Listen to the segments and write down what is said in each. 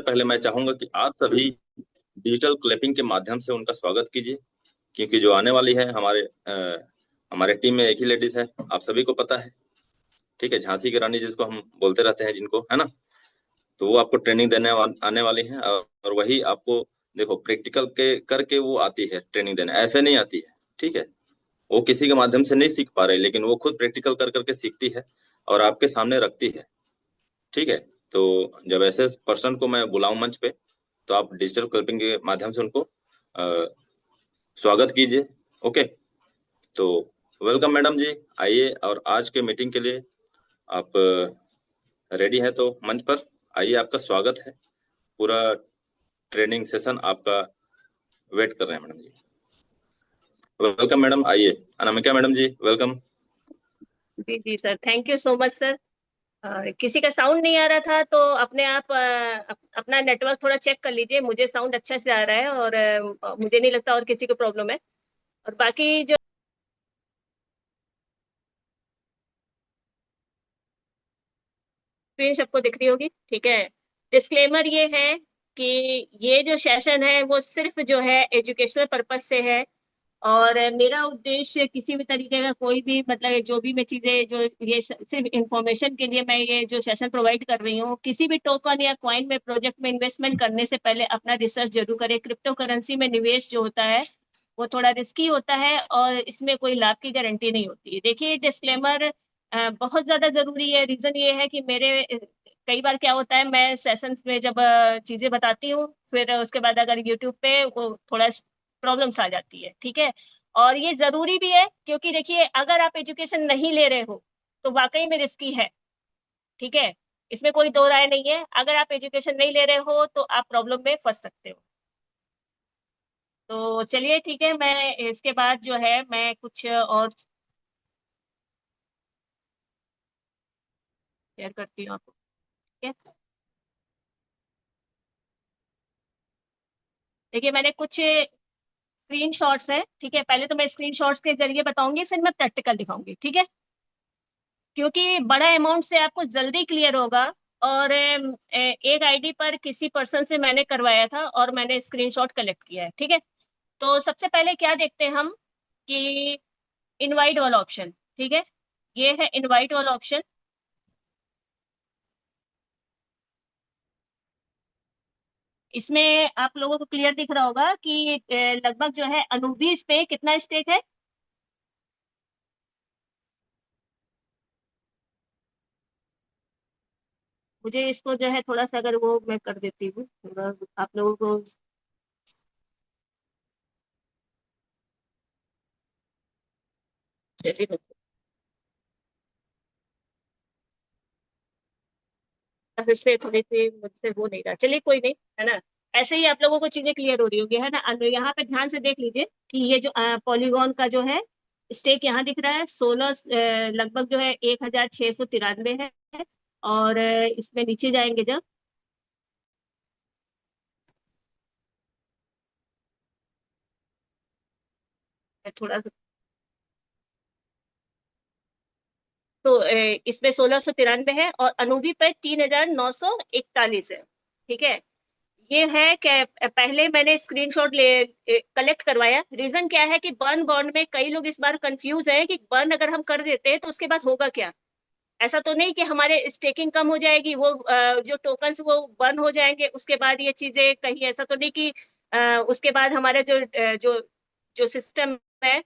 पहले मैं चाहूंगा कि आप सभी डिजिटल क्लैपिंग के माध्यम से उनका स्वागत कीजिए, क्योंकि जो आने वाली है हमारे टीम में एक ही लेडीज है, आप सभी को पता है। ठीक है, झांसी की रानी जिसको हम बोलते रहते हैं जिनको, है ना। तो वो आपको ट्रेनिंग देने आने वाली है, और वही आपको देखो प्रैक्टिकल के करके वो आती है ट्रेनिंग देने, ऐसे नहीं आती है। ठीक है, वो किसी के माध्यम से नहीं सीख पा रहे, लेकिन वो खुद प्रैक्टिकल कर करके सीखती है और आपके सामने रखती है। ठीक है, तो जब ऐसे पर्सन को मैं बुलाऊं मंच पे, तो आप डिजिटल क्लिपिंग के माध्यम से उनको अ, स्वागत कीजिए। ओके, तो वेलकम मैडम जी, आइए। और आज के मीटिंग के लिए आप रेडी हैं तो मंच पर आइए, आपका स्वागत है। पूरा ट्रेनिंग सेशन आपका वेट कर रहे हैं मैडम जी। वेलकम मैडम, आइए। Anamika madam ji, welcome. जी जी sir, thank you so much sir. किसी का साउंड नहीं आ रहा था तो अपने आप अपना नेटवर्क थोड़ा चेक कर लीजिए। मुझे साउंड अच्छा से आ रहा है और मुझे नहीं लगता और किसी को प्रॉब्लम है। और बाकी जो स्क्रीन सबको दिख रही होगी, ठीक है। डिस्क्लेमर ये है कि ये जो सेशन है वो सिर्फ जो है एजुकेशनल पर्पज से है। और मेरा उद्देश्य किसी भी तरीके का कोई भी मतलब जो भी मैं चीजें जो ये सिर्फ इंफॉर्मेशन के लिए मैं ये जो सेशन प्रोवाइड कर रही हूँ। किसी भी टोकन या कॉइन में प्रोजेक्ट में इन्वेस्टमेंट करने से पहले अपना रिसर्च जरूर करें। क्रिप्टो करेंसी में निवेश जो होता है वो थोड़ा रिस्की होता है और इसमें कोई लाभ की गारंटी नहीं होती है। देखिए डिस्क्लेमर बहुत ज्यादा जरूरी है। रीजन ये है कि मेरे कई बार क्या होता है, मैं सेशंस में जब चीजें बताती हूँ फिर उसके बाद अगर यूट्यूब पे वो थोड़ा प्रॉब्लम्स आ जाती है, ठीक है। और ये जरूरी भी है क्योंकि देखिए अगर आप एजुकेशन नहीं ले रहे हो तो वाकई में रिस्की है, ठीक है। इसमें कोई दो राय नहीं है। अगर आप एजुकेशन नहीं ले रहे हो तो आप प्रॉब्लम में फंस सकते हो। तो चलिए ठीक है, मैं इसके बाद जो है मैं कुछ और शेयर करती हूँ आपको, ठीक है। देखिए मैंने कुछ स्क्रीन शॉट्स हैं, ठीक है। पहले तो मैं स्क्रीन शॉट्स के जरिए बताऊंगी फिर मैं प्रैक्टिकल दिखाऊंगी, ठीक है। क्योंकि बड़ा अमाउंट से आपको जल्दी क्लियर होगा। और एक आईडी पर किसी पर्सन से मैंने करवाया था और मैंने स्क्रीनशॉट कलेक्ट किया है, ठीक है। तो सबसे पहले क्या देखते हैं हम कि इनवाइट वाला ऑप्शन, ठीक है। ये है इनवाइट वाला ऑप्शन। इसमें आप लोगों को क्लियर दिख रहा होगा कि लगभग जो है अनुबीस पे कितना स्टेक है। मुझे इसको जो है थोड़ा सा अगर वो मैं कर देती हूँ थोड़ा आप लोगों को। चलिए, बस इससे थोड़ी सी मुझसे वो नहीं रहा, चलिए कोई नहीं, है ना। ऐसे ही आप लोगों को चीजें क्लियर हो रही होगी, है ना। यहाँ पे ध्यान से देख लीजिए कि ये जो पॉलीगॉन का जो है स्टेक यहाँ दिख रहा है 16 लगभग जो है 1693 है। और इसमें नीचे जाएंगे जब थोड़ा सा, तो इसमें 1693 है और अनूबी पे 3941 है, ठीक है। ये है कि पहले मैंने स्क्रीनशॉट ले कलेक्ट करवाया। रीजन क्या है कि बर्न बॉन्ड में कई लोग इस बार कंफ्यूज हैं कि बर्न अगर हम कर देते हैं तो उसके बाद होगा क्या। ऐसा तो नहीं कि हमारे स्टेकिंग कम हो जाएगी, वो जो टोकन्स वो बर्न हो जाएंगे उसके बाद ये चीजें कहीं, ऐसा तो नहीं कि उसके बाद हमारे जो जो सिस्टम है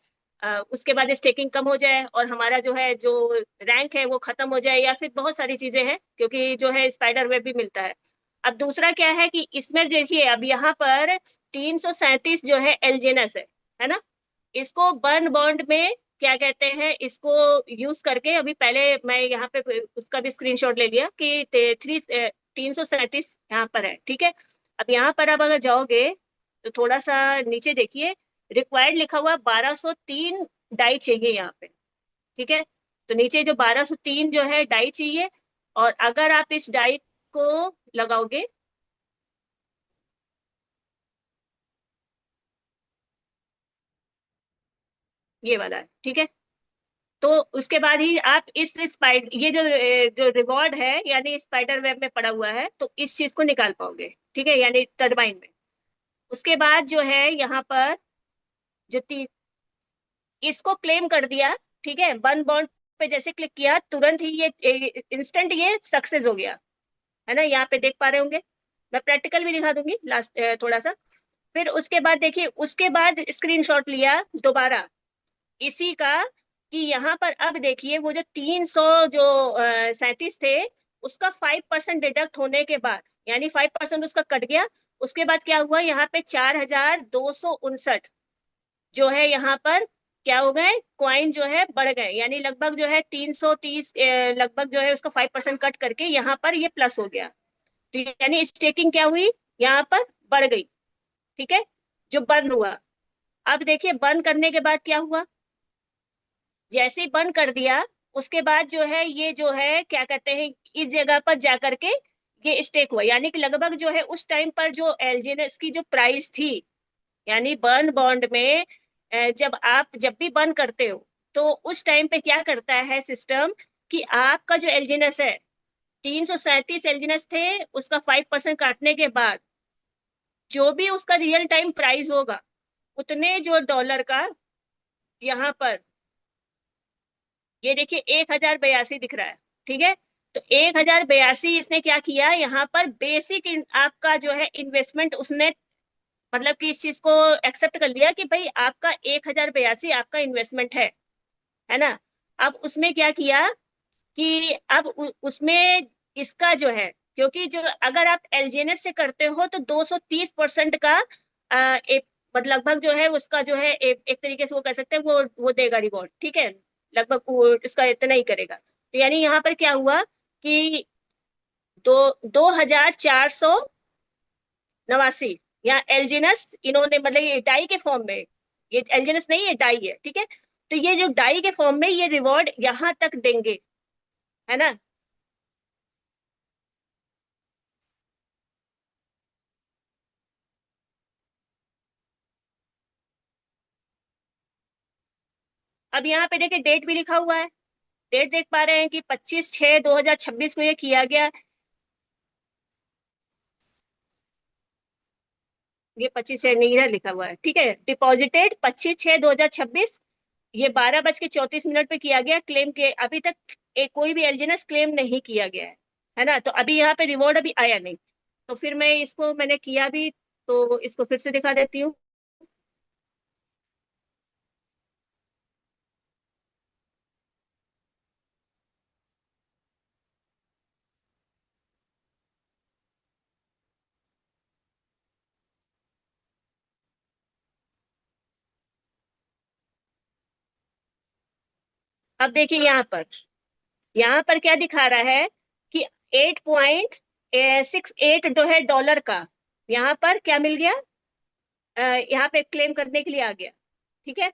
उसके बाद स्टेकिंग कम हो जाए और हमारा जो है जो रैंक है वो खत्म हो जाए, या फिर बहुत सारी चीजें हैं क्योंकि जो है स्पाइडर वेब भी मिलता है। अब दूसरा क्या है कि इसमें देखिए अब यहाँ पर 337 जो है एलजेनस है ना। इसको बर्न बॉन्ड में क्या कहते हैं, इसको यूज करके अभी पहले मैं यहाँ पे उसका भी स्क्रीनशॉट ले लिया कि 337 यहाँ पर है, ठीक है। अब यहाँ पर अब अगर जाओगे तो थोड़ा सा नीचे देखिए, रिक्वायर्ड लिखा हुआ 1203 डाई चाहिए यहाँ पे, ठीक है। तो नीचे जो 1203 जो है डाई चाहिए। और अगर आप इस डाई को लगाओगे, ये वाला है, ठीक है। तो उसके बाद ही आप इस स्पाइड ये जो रिवॉर्ड है यानी स्पाइडर वेब में पड़ा हुआ है, तो इस चीज को निकाल पाओगे, ठीक है, यानी टरबाइन में। उसके बाद जो है यहाँ पर जो इसको क्लेम कर दिया, ठीक है, वन बॉन्ड पे जैसे क्लिक किया तुरंत ही ये इंस्टेंट ये सक्सेस हो गया, है ना, यहाँ पे देख पा रहे होंगे। मैं प्रैक्टिकल भी दिखा दूंगी लास्ट थोड़ा सा। फिर उसके बाद देखिए, उसके बाद स्क्रीनशॉट लिया दोबारा इसी का, कि यहाँ पर अब देखिए वो जो 300 जो 37 थे, उसका 5% डिडक्ट होने के बाद, यानी 5% उसका कट गया। उसके बाद क्या हुआ, यहाँ पे 4259 जो है यहाँ पर क्या हो गए, क्वाइन जो है बढ़ गए, यानी लगभग जो है 330 लगभग जो है उसका 5% कट करके यहाँ पर ये प्लस हो गया। तो यानी स्टेकिंग क्या हुई, यहाँ पर बढ़ गई, ठीक है, जो बर्न हुआ। अब देखिए बर्न करने के बाद क्या हुआ, जैसे ही बंद कर दिया उसके बाद जो है ये जो है क्या कहते हैं, इस जगह पर जाकर के ये स्टेक हुआ, यानी कि लगभग जो है उस टाइम पर जो एलजीएनएस की जो प्राइस थी, यानी बर्न बॉन्ड में जब भी बंद करते हो तो उस टाइम पे क्या करता है सिस्टम, कि आपका जो एलजीएनएस है 337 एलजीएनएस थे, उसका 5% काटने के बाद जो भी उसका रियल टाइम प्राइस होगा उतने जो डॉलर का, यहाँ पर ये देखिए 1082 दिख रहा है, ठीक है। तो 1082 इसने क्या किया, यहाँ पर बेसिक आपका जो है इन्वेस्टमेंट उसने मतलब कि इस चीज को एक्सेप्ट कर लिया कि भाई आपका 1082 आपका इन्वेस्टमेंट है ना। अब उसमें क्या किया कि अब उसमें इसका जो है, क्योंकि जो अगर आप एलजीएनएस से करते हो तो 230% का एक मतलब लगभग जो है उसका जो है एक तरीके से वो कह सकते हैं वो देगा रिवॉर्ड, ठीक है, लगभग वो इसका इतना ही करेगा। तो यानी यहाँ पर क्या हुआ कि 2489 या एलजीनस इन्होंने मतलब ये डाई के फॉर्म में, ये एलजीनस नहीं, ये डाई है, ठीक है। तो ये जो डाई के फॉर्म में ये रिवॉर्ड यहाँ तक देंगे, है ना। अब यहाँ पे देखिए डेट भी लिखा हुआ है, डेट देख पा रहे हैं कि 25/6/2026 को ये किया गया। ये 25 नहीं इधर लिखा हुआ है, ठीक है, डिपॉजिटेड 25/6/2026, ये 12:34 पे किया गया, क्लेम के अभी तक कोई भी एलजीएनएस क्लेम नहीं किया गया है ना। तो अभी यहाँ पे रिवॉर्ड अभी आया नहीं, तो फिर मैं इसको मैंने किया भी, तो इसको फिर से दिखा देती हूँ। अब देखिए यहाँ पर क्या दिखा रहा है कि 8.68 जो है डॉलर का यहाँ पर क्या मिल गया, यहाँ पे क्लेम करने के लिए आ गया, ठीक है।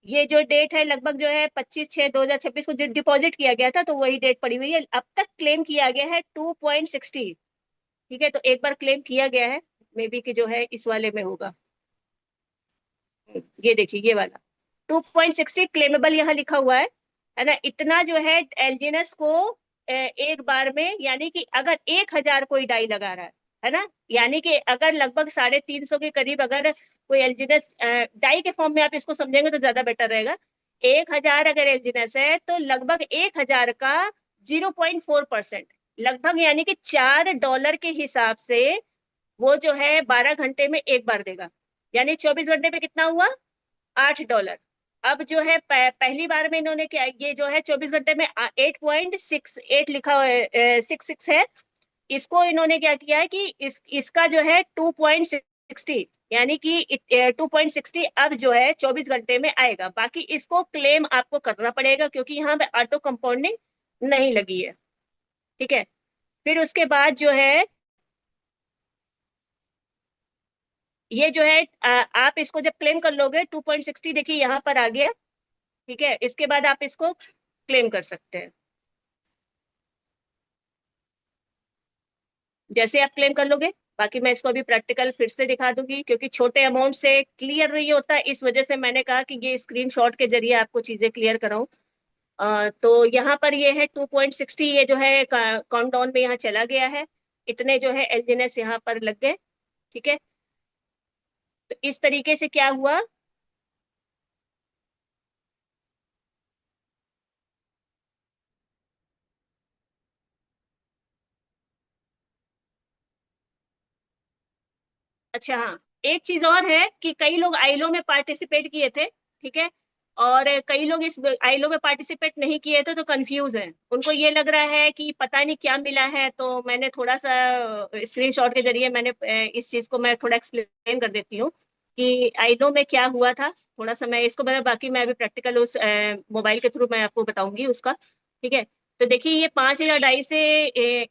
ये जो डेट है लगभग जो है 25/6/2026 को जो डिपॉजिट किया गया था, तो वही डेट पड़ी हुई है। अब तक क्लेम किया गया है 2.60, ठीक है, तो एक बार क्लेम किया गया है, मे बी कि जो है इस वाले में होगा, ये देखिए ये वाला 2.60 क्लेमेबल यहाँ लिखा हुआ है ना। इतना जो है एलजीएनएस को एक बार में, यानी कि अगर 1000 कोई डाई लगा रहा है ना, यानी कि अगर लगभग 350 के करीब अगर कोई एलजीएनएस डाई के फॉर्म में आप इसको समझेंगे तो ज्यादा बेटर रहेगा। 1000 अगर एलजीएनएस है तो लगभग 1000 का 0.4%, लगभग यानी कि $4 के हिसाब से वो जो है 12 घंटे में एक बार देगा, यानी 24 घंटे पे कितना हुआ, $8। अब जो है पहली बार में इन्होंने क्या, ये जो है 24 घंटे में 8.68 लिखा हुआ है, 66 है, इसको इन्होंने क्या किया है कि इसका जो है 2.60, यानी कि 2.60 अब जो है 24 घंटे में आएगा। बाकी इसको क्लेम आपको करना पड़ेगा क्योंकि यहाँ पे ऑटो कंपाउंडिंग नहीं लगी है, ठीक है। फिर उसके बाद जो है ये जो है आप इसको जब क्लेम कर लोगे 2.60 देखिए यहाँ पर आ गया, ठीक है, इसके बाद आप इसको क्लेम कर सकते हैं। जैसे आप क्लेम कर लोगे, बाकी मैं इसको अभी प्रैक्टिकल फिर से दिखा दूंगी क्योंकि छोटे अमाउंट से क्लियर नहीं होता, इस वजह से मैंने कहा कि ये स्क्रीनशॉट के जरिए आपको चीजें क्लियर कराऊं। तो यहाँ पर ये है 2.60, ये जो है काउंटडाउन में यहाँ चला गया है। इतने जो है एलजीएनएस यहाँ पर लग गए। ठीक है, तो इस तरीके से क्या हुआ। अच्छा हाँ, एक चीज और है कि कई लोग आईलो में पार्टिसिपेट किए थे। ठीक है, और कई लोग इस आईलो में पार्टिसिपेट नहीं किए थे तो कंफ्यूज हैं, उनको ये लग रहा है कि पता नहीं क्या मिला है। तो मैंने थोड़ा सा स्क्रीनशॉट के जरिए मैंने इस चीज को मैं थोड़ा एक्सप्लेन कर देती हूँ कि आईलो में क्या हुआ था। थोड़ा सा मैं इसको मैं बाकी मैं अभी प्रैक्टिकल उस मोबाइल के थ्रू मैं आपको बताऊंगी उसका। ठीक है, तो देखिए ये 5,000 डाई से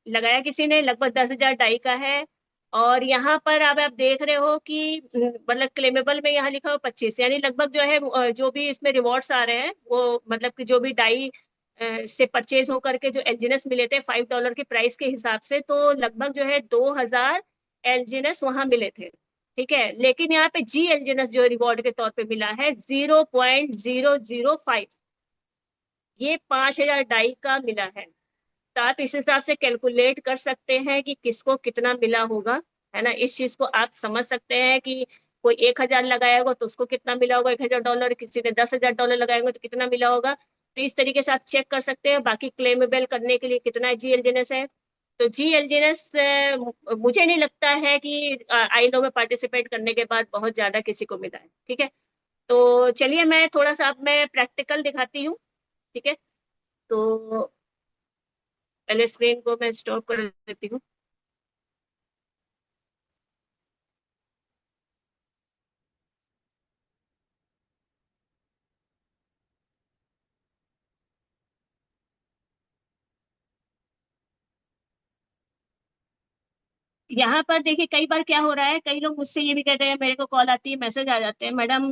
लगाया किसी ने, लगभग 10,000 डाई का है। और यहाँ पर अब आप देख रहे हो कि मतलब क्लेमेबल में यहाँ लिखा हो 25, यानी लगभग जो है जो भी इसमें रिवॉर्ड्स आ रहे हैं वो मतलब कि जो भी डाई से परचेज होकर के जो एलजीएनएस मिले थे $5 के प्राइस के हिसाब से, तो लगभग जो है 2,000 एलजीएनएस वहां मिले थे। ठीक है, लेकिन यहाँ पे जी एलजीएनएस जो रिवॉर्ड के तौर पे मिला है 0.005, ये 5,000 डाई का मिला है। तो आप इस हिसाब से कैलकुलेट कर सकते हैं कि किसको कितना मिला होगा। है ना, इस चीज को आप समझ सकते हैं कि कोई 1,000 लगाया होगा तो उसको कितना मिला होगा, $1,000, किसी ने $10,000 लगाए होंगे तो कितना मिला होगा। तो इस तरीके से आप चेक कर सकते हैं। बाकी क्लेमेबल करने के लिए कितना जीएलजीएनएस है, तो जीएलजीएनएस मुझे नहीं लगता है कि आईलो में पार्टिसिपेट करने के बाद बहुत ज्यादा किसी को मिला है। ठीक है, तो चलिए मैं थोड़ा सा अब मैं प्रैक्टिकल दिखाती हूँ। ठीक है, तो पहले स्क्रीन को मैं स्टॉप कर देती हूँ। यहाँ पर देखिए कई बार क्या हो रहा है, कई लोग मुझसे ये भी कहते हैं, मेरे को कॉल आती है, मैसेज आ जाते हैं, मैडम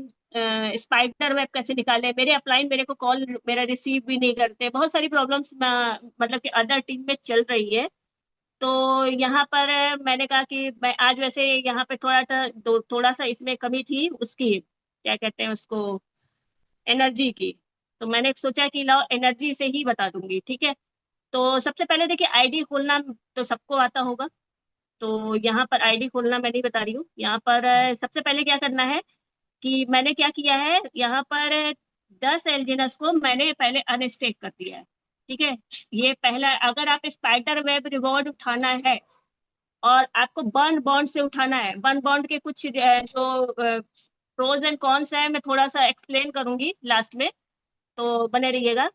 स्पाइडर वेब कैसे निकाले, मेरे अपलाइन मेरे को कॉल मेरा रिसीव भी नहीं करते। बहुत सारी प्रॉब्लम्स मतलब कि अदर टीम में चल रही है। तो यहाँ पर मैंने कहा कि मैं आज वैसे यहाँ पे थोड़ा सा इसमें कमी थी उसकी, क्या कहते हैं उसको, एनर्जी की। तो मैंने सोचा कि लाओ एनर्जी से ही बता दूंगी। ठीक है, तो सबसे पहले देखिए आईडी खोलना तो सबको आता होगा। तो यहाँ पर आईडी खोलना मैं नहीं बता रही हूँ। यहाँ पर सबसे पहले क्या करना है कि मैंने क्या किया है, यहाँ पर 10 एलजीनस को मैंने पहले अनस्टेक कर दिया है। ठीक है, ये पहला, अगर आप स्पाइडर वेब रिवॉर्ड उठाना है और आपको बर्न बॉन्ड से उठाना है, बर्न बॉन्ड के कुछ जो प्रोज एंड कॉन्स है मैं थोड़ा सा एक्सप्लेन करूंगी लास्ट में, तो बने रहिएगा।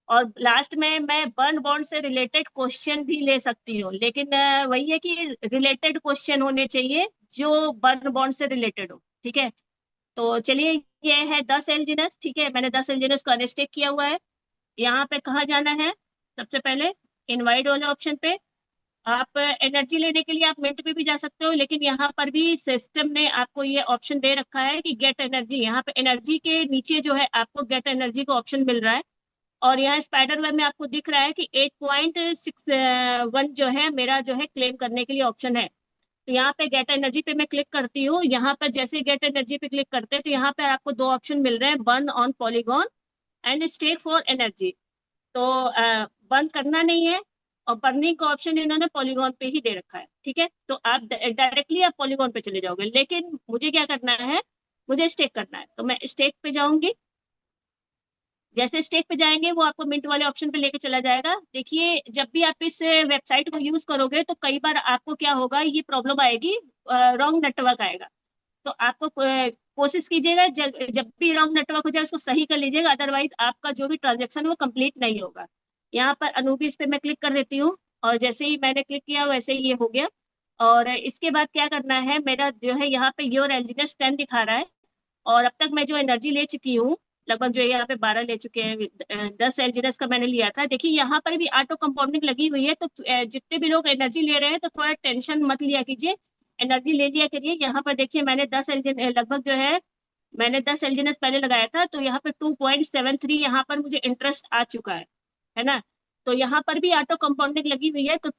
और लास्ट में मैं बर्न बॉन्ड से रिलेटेड क्वेश्चन भी ले सकती हूँ, लेकिन वही है कि रिलेटेड क्वेश्चन होने चाहिए जो बर्न बॉन्ड से रिलेटेड हो। ठीक है, तो चलिए ये है 10 एलजीनस। ठीक है, मैंने 10 एलजीनस को अनस्टेक किया हुआ है। यहाँ पे कहाँ जाना है, सबसे पहले इनवाइट वाले ऑप्शन पे। आप एनर्जी लेने के लिए आप मिंट पे भी जा सकते हो, लेकिन यहाँ पर भी सिस्टम ने आपको ये ऑप्शन दे रखा है कि गेट एनर्जी। यहाँ पे एनर्जी के नीचे जो है आपको गेट एनर्जी का ऑप्शन मिल रहा है। और यहाँ स्पाइडर वेब में आपको दिख रहा है कि 8.61 जो है मेरा जो है क्लेम करने के लिए ऑप्शन है। तो यहाँ पे गेट एनर्जी पे मैं क्लिक करती हूँ। यहाँ पर जैसे गेट एनर्जी पे क्लिक करते हैं तो यहाँ पे आपको दो ऑप्शन मिल रहे हैं, burn on Polygon and stake for energy. तो बंद करना नहीं है, और बर्निंग का ऑप्शन इन्होंने पॉलीगॉन पे ही दे रखा है। ठीक है, तो आप डायरेक्टली आप पॉलीगॉन पे चले जाओगे, लेकिन मुझे क्या करना है, मुझे स्टेक करना है, तो मैं स्टेक पे जाऊंगी। जैसे स्टेक पे जाएंगे वो आपको मिंट वाले ऑप्शन पे लेके चला जाएगा। देखिए जब भी आप इस वेबसाइट को यूज करोगे तो कई बार आपको क्या होगा, ये प्रॉब्लम आएगी, रॉन्ग नेटवर्क आएगा। तो आपको कोशिश कीजिएगा जब जब भी रॉन्ग नेटवर्क हो जाए उसको सही कर लीजिएगा, अदरवाइज आपका जो भी ट्रांजेक्शन है वो कंप्लीट नहीं होगा। यहाँ पर अनूबी पे मैं क्लिक कर देती हूँ, और जैसे ही मैंने क्लिक किया वैसे ही ये हो गया। और इसके बाद क्या करना है, मेरा जो है यहाँ पे योर एलजीनेस 10 दिखा रहा है। और अब तक मैं जो एनर्जी ले चुकी हूँ, लगभग जो है यहाँ पे 12 ले चुके हैं, 10 एलजीनेस का मैंने लिया था। देखिए यहाँ पर भी ऑटो कंपाउंडिंग लगी हुई है, तो जितने भी लोग एनर्जी ले रहे हैं तो थोड़ा टेंशन मत लिया कीजिए, एनर्जी ले लिया करिए। यहाँ पर देखिए मैंने 10 एलजीन लगभग जो है मैंने 10 एलजीनेस पहले लगाया था, तो यहाँ पे 2.73 यहाँ पर मुझे इंटरेस्ट आ चुका है ना। तो यहाँ पर भी ऑटो कंपाउंडिंग लगी हुई है, तो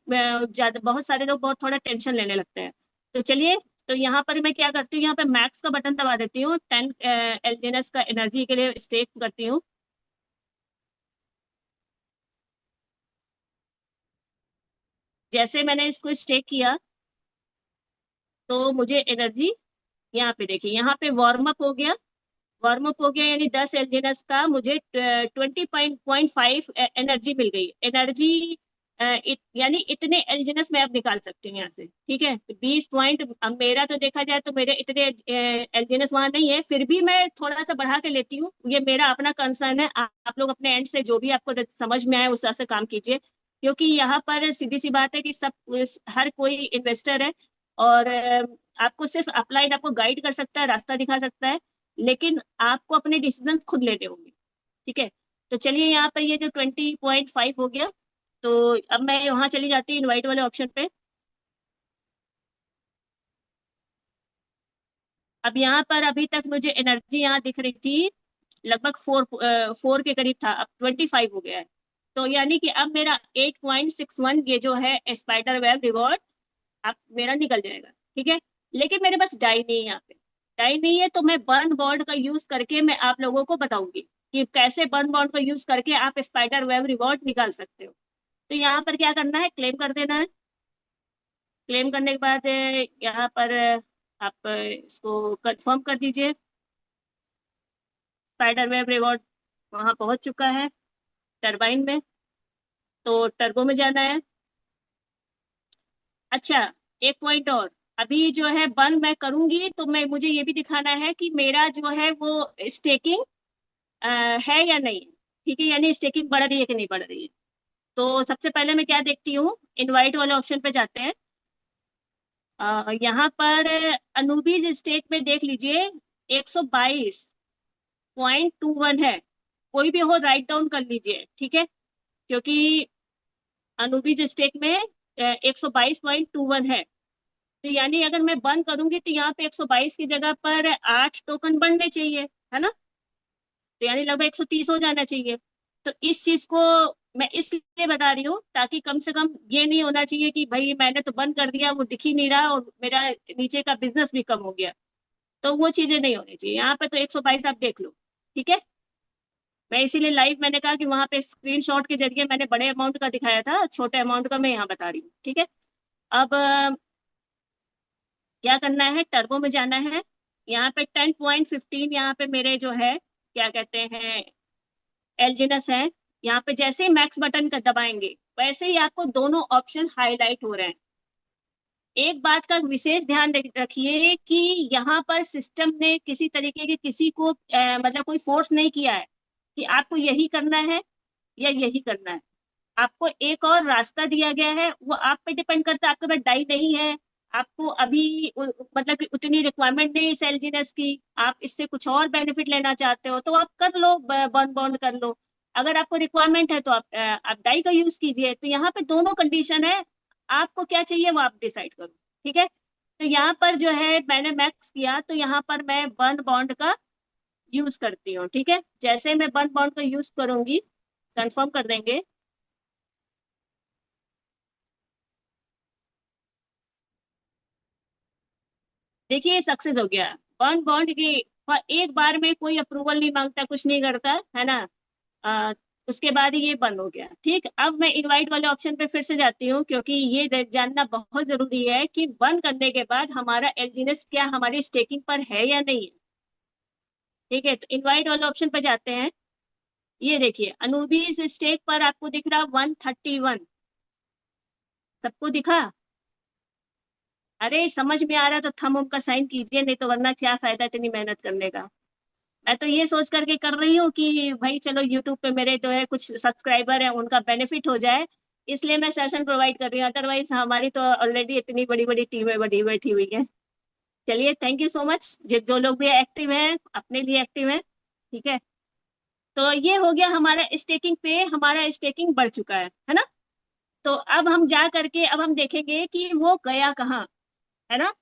ज्यादा बहुत सारे लोग बहुत थोड़ा टेंशन लेने लगते हैं। तो चलिए, तो यहाँ पर मैं क्या करती हूँ, यहाँ पे मैक्स का बटन दबा देती हूँ, 10 एलजीएनएस का एनर्जी के लिए स्टेक करती हूँ। जैसे मैंने इसको स्टेक किया तो मुझे एनर्जी यहाँ पे देखिए, यहाँ पे वार्म अप हो गया। वार्म अप हो गया यानी 10 एलजीएनएस का मुझे 20.5 एनर्जी मिल गई। एनर्जी यानी इतने एलजीएनएस मैं अब निकाल सकती हूँ यहाँ से, ठीक है। 20 पॉइंट, अब मेरा तो देखा जाए तो मेरे इतने एलजीएनएस वहां नहीं है, फिर भी मैं थोड़ा सा बढ़ा के लेती हूँ। ये मेरा अपना कंसर्न है, आप लोग अपने एंड से जो भी आपको समझ में आए उस हिसाब से काम कीजिए। क्योंकि यहाँ पर सीधी सी बात है कि हर कोई इन्वेस्टर है, और आपको सिर्फ अपलाइड आपको गाइड कर सकता है, रास्ता दिखा सकता है, लेकिन आपको अपने डिसीजन खुद लेने होंगे, ठीक है। तो चलिए, यहाँ पर ये जो 20.5 हो गया, तो अब मैं वहां चली जाती हूँ इनवाइट वाले ऑप्शन पे। अब यहाँ पर अभी तक मुझे एनर्जी यहाँ दिख रही थी लगभग 4 के करीब था, अब 25 हो गया है। तो यानी कि अब मेरा 8.61 ये जो है स्पाइडर वेब रिवॉर्ड अब मेरा निकल जाएगा, ठीक है। लेकिन मेरे पास डाई नहीं है यहाँ पे। डाई नहीं है तो मैं बर्न बॉन्ड का यूज करके मैं आप लोगों को बताऊंगी कि कैसे बर्न बॉन्ड का यूज करके आप स्पाइडर वेब रिवॉर्ड निकाल सकते हो। तो यहाँ पर क्या करना है, क्लेम कर देना है। क्लेम करने के बाद यहाँ पर आप इसको कंफर्म कर दीजिए। स्पाइडर वेब रिवॉर्ड वहां पहुंच चुका है टरबाइन में, तो टर्बो में जाना है। अच्छा, एक पॉइंट और, अभी जो है बर्न मैं करूंगी तो मैं मुझे ये भी दिखाना है कि मेरा जो है वो स्टेकिंग है या नहीं है, ठीक है, यानी स्टेकिंग बढ़ रही है कि नहीं बढ़ रही है। तो सबसे पहले मैं क्या देखती हूँ, इनवाइट वाले ऑप्शन पे जाते हैं। यहाँ पर अनूबीज स्टेक में देख लीजिए 122.21 है। कोई भी हो राइट डाउन कर लीजिए, ठीक है, क्योंकि अनूबीज स्टेक में 122.21 है। तो यानी अगर मैं बंद करूंगी तो यहाँ पे 122 की जगह पर 8 टोकन बनने चाहिए, है ना। तो यानी लगभग 130 हो जाना चाहिए। तो इस चीज को मैं इसलिए बता रही हूँ ताकि कम से कम ये नहीं होना चाहिए कि भाई मैंने तो बंद कर दिया, वो दिख ही नहीं रहा और मेरा नीचे का बिजनेस भी कम हो गया। तो वो चीजें नहीं होनी चाहिए। यहाँ पे तो 122 आप देख लो, ठीक है। मैं इसीलिए लाइव मैंने कहा कि वहां पे स्क्रीनशॉट के जरिए मैंने बड़े अमाउंट का दिखाया था, छोटे अमाउंट का मैं यहाँ बता रही हूँ, ठीक है। अब क्या करना है, टर्बो में जाना है। यहाँ पे 10.15 यहाँ पे मेरे जो है क्या कहते हैं एलजीनस है। यहाँ पे जैसे ही मैक्स बटन का दबाएंगे वैसे ही आपको दोनों ऑप्शन हाईलाइट हो रहे हैं। एक बात का विशेष ध्यान रखिए कि यहाँ पर सिस्टम ने किसी तरीके के किसी को मतलब कोई फोर्स नहीं किया है कि आपको यही करना है या यही करना है। आपको एक और रास्ता दिया गया है, वो आप पे डिपेंड करता है। आपके पास डाई नहीं है, आपको अभी मतलब कि उतनी रिक्वायरमेंट नहीं सेल जीनस की, आप इससे कुछ और बेनिफिट लेना चाहते हो तो आप कर लो, बर्न बॉन्ड कर लो। अगर आपको रिक्वायरमेंट है तो आप डाई का यूज कीजिए। तो यहाँ पे दोनों कंडीशन है, आपको क्या चाहिए वो आप डिसाइड करो, ठीक है। तो यहाँ पर जो है मैंने मैक्स किया तो यहाँ पर मैं बर्न बॉन्ड का यूज करती हूँ, ठीक है। जैसे मैं बर्न बॉन्ड का यूज करूंगी, कंफर्म कर देंगे। देखिए सक्सेस हो गया बॉन्ड बॉन्ड की। एक बार में कोई अप्रूवल नहीं मांगता, कुछ नहीं करता है ना। आ, उसके बाद ही ये बंद हो गया, ठीक। अब मैं इनवाइट वाले ऑप्शन पे फिर से जाती हूँ क्योंकि ये जानना बहुत जरूरी है कि बंद करने के बाद हमारा एलजीनेस क्या हमारी स्टेकिंग पर है या नहीं है, ठीक है। तो इनवाइट वाले ऑप्शन पे जाते हैं। ये देखिए अनूबीज स्टेक पर आपको दिख रहा 131, सबको दिखा। अरे समझ में आ रहा तो थंब का साइन कीजिए, नहीं तो वरना क्या फायदा इतनी मेहनत करने का। मैं तो ये सोच करके कर रही हूँ कि भाई चलो यूट्यूब पे मेरे जो है कुछ सब्सक्राइबर हैं उनका बेनिफिट हो जाए, इसलिए मैं सेशन प्रोवाइड कर रही हूँ। अदरवाइज हमारी तो ऑलरेडी इतनी बड़ी बड़ी टीमें बड़ी बैठी हुई है। चलिए थैंक यू सो मच, जो लोग भी एक्टिव हैं अपने लिए एक्टिव हैं, ठीक है। तो ये हो गया हमारा स्टेकिंग पे, हमारा स्टेकिंग बढ़ चुका है ना। तो अब हम जा करके अब हम देखेंगे कि वो गया कहाँ, है ना।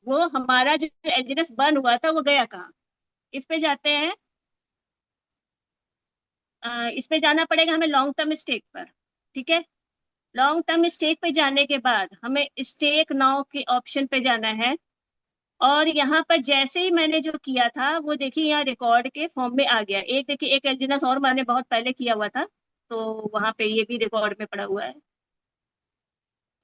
वो हमारा जो एलजीएस बर्न हुआ था वो गया कहाँ। इस पे जाते हैं। इस पे जाना पड़ेगा हमें लॉन्ग टर्म स्टेक पर, ठीक है। लॉन्ग टर्म स्टेक पे जाने के बाद हमें स्टेक नाउ के ऑप्शन पे जाना है। और यहाँ पर जैसे ही मैंने जो किया था वो देखिए यहाँ रिकॉर्ड के फॉर्म में आ गया। एक देखिए एक एलजीनस और मैंने बहुत पहले किया हुआ था, तो वहां पे ये भी रिकॉर्ड में पड़ा हुआ है।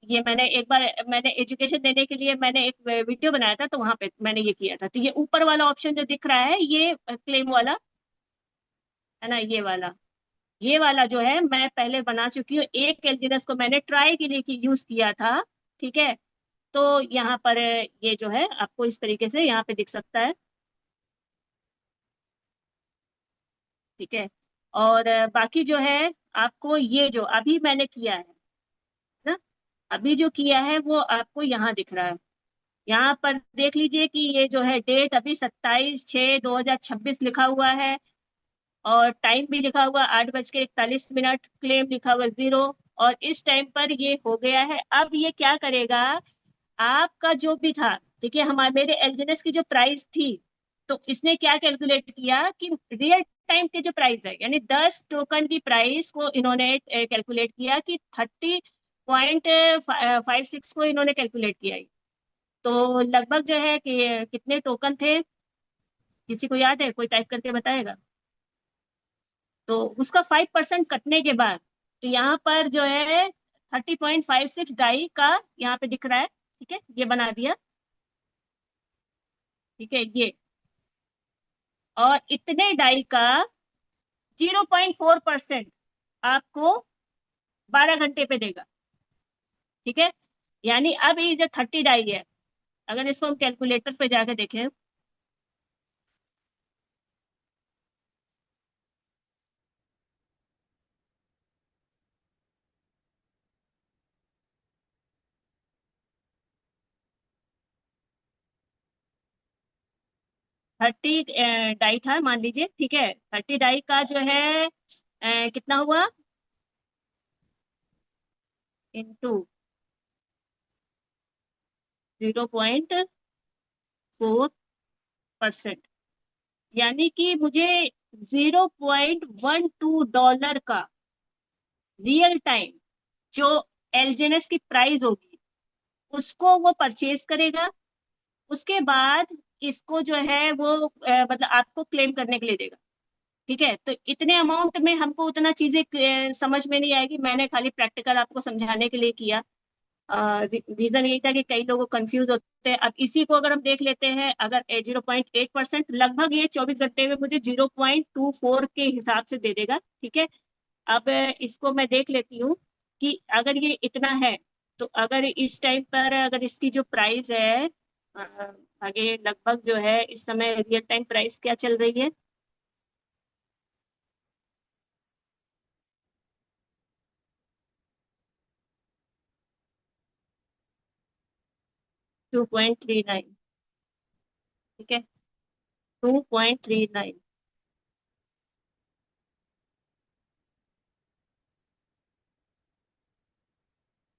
ये मैंने एक बार, मैंने एजुकेशन देने के लिए मैंने एक वीडियो बनाया था, तो वहां पे मैंने ये किया था। तो ये ऊपर वाला ऑप्शन जो दिख रहा है, ये क्लेम वाला है ना, ये वाला जो है मैं पहले बना चुकी हूँ। एक एलजीनेस को मैंने ट्राई के लिए यूज किया था, ठीक है। तो यहाँ पर ये जो है आपको इस तरीके से यहाँ पे दिख सकता है, ठीक है। और बाकी जो है, आपको ये जो अभी मैंने किया है ना, अभी जो किया है वो आपको यहाँ दिख रहा है। यहाँ पर देख लीजिए कि ये जो है डेट अभी 27/6/2026 लिखा हुआ है, और टाइम भी लिखा हुआ 8:41, क्लेम लिखा हुआ 0। और इस टाइम पर ये हो गया है। अब ये क्या करेगा, आपका जो भी था, देखिए हमारे मेरे एलजीनेस की जो प्राइस थी, तो इसने क्या कैलकुलेट किया कि रियल टाइम के जो प्राइस है, यानी 10 टोकन की प्राइस को इन्होंने कैलकुलेट किया कि 30.56 को इन्होंने कैलकुलेट किया है। तो लगभग जो है कि कितने टोकन थे, किसी को याद है, कोई टाइप करके बताएगा? तो उसका 5% कटने के बाद, तो यहाँ पर जो है 30.56 डाई का यहाँ पे दिख रहा है, ठीक है, ये बना दिया, ठीक है ये। और इतने डाई का 0.4% आपको 12 घंटे पे देगा, ठीक है। यानी अब ये जो 30 डाई है, अगर इसको हम कैलकुलेटर पे जाके देखें, 30 डाई था मान लीजिए, ठीक है। 30 डाई का जो है कितना हुआ, इंटू 0.4%, यानी कि मुझे $0.12 का रियल टाइम जो एलजेनएस की प्राइस होगी, उसको वो परचेज करेगा। उसके बाद इसको जो है वो मतलब आपको क्लेम करने के लिए देगा, ठीक है। तो इतने अमाउंट में हमको उतना चीजें समझ में नहीं आएगी, मैंने खाली प्रैक्टिकल आपको समझाने के लिए किया। रीजन यही था कि कई लोग कंफ्यूज होते हैं। अब इसी को अगर हम देख लेते हैं, अगर 0.8%, लगभग ये 24 घंटे में मुझे 0.24 के हिसाब से दे देगा, ठीक है। अब इसको मैं देख लेती हूँ कि अगर ये इतना है, तो अगर इस टाइम पर अगर इसकी जो प्राइस है, अ, आगे लगभग जो है इस समय रियल टाइम प्राइस क्या चल रही है, 2.39, ठीक है, 2.39।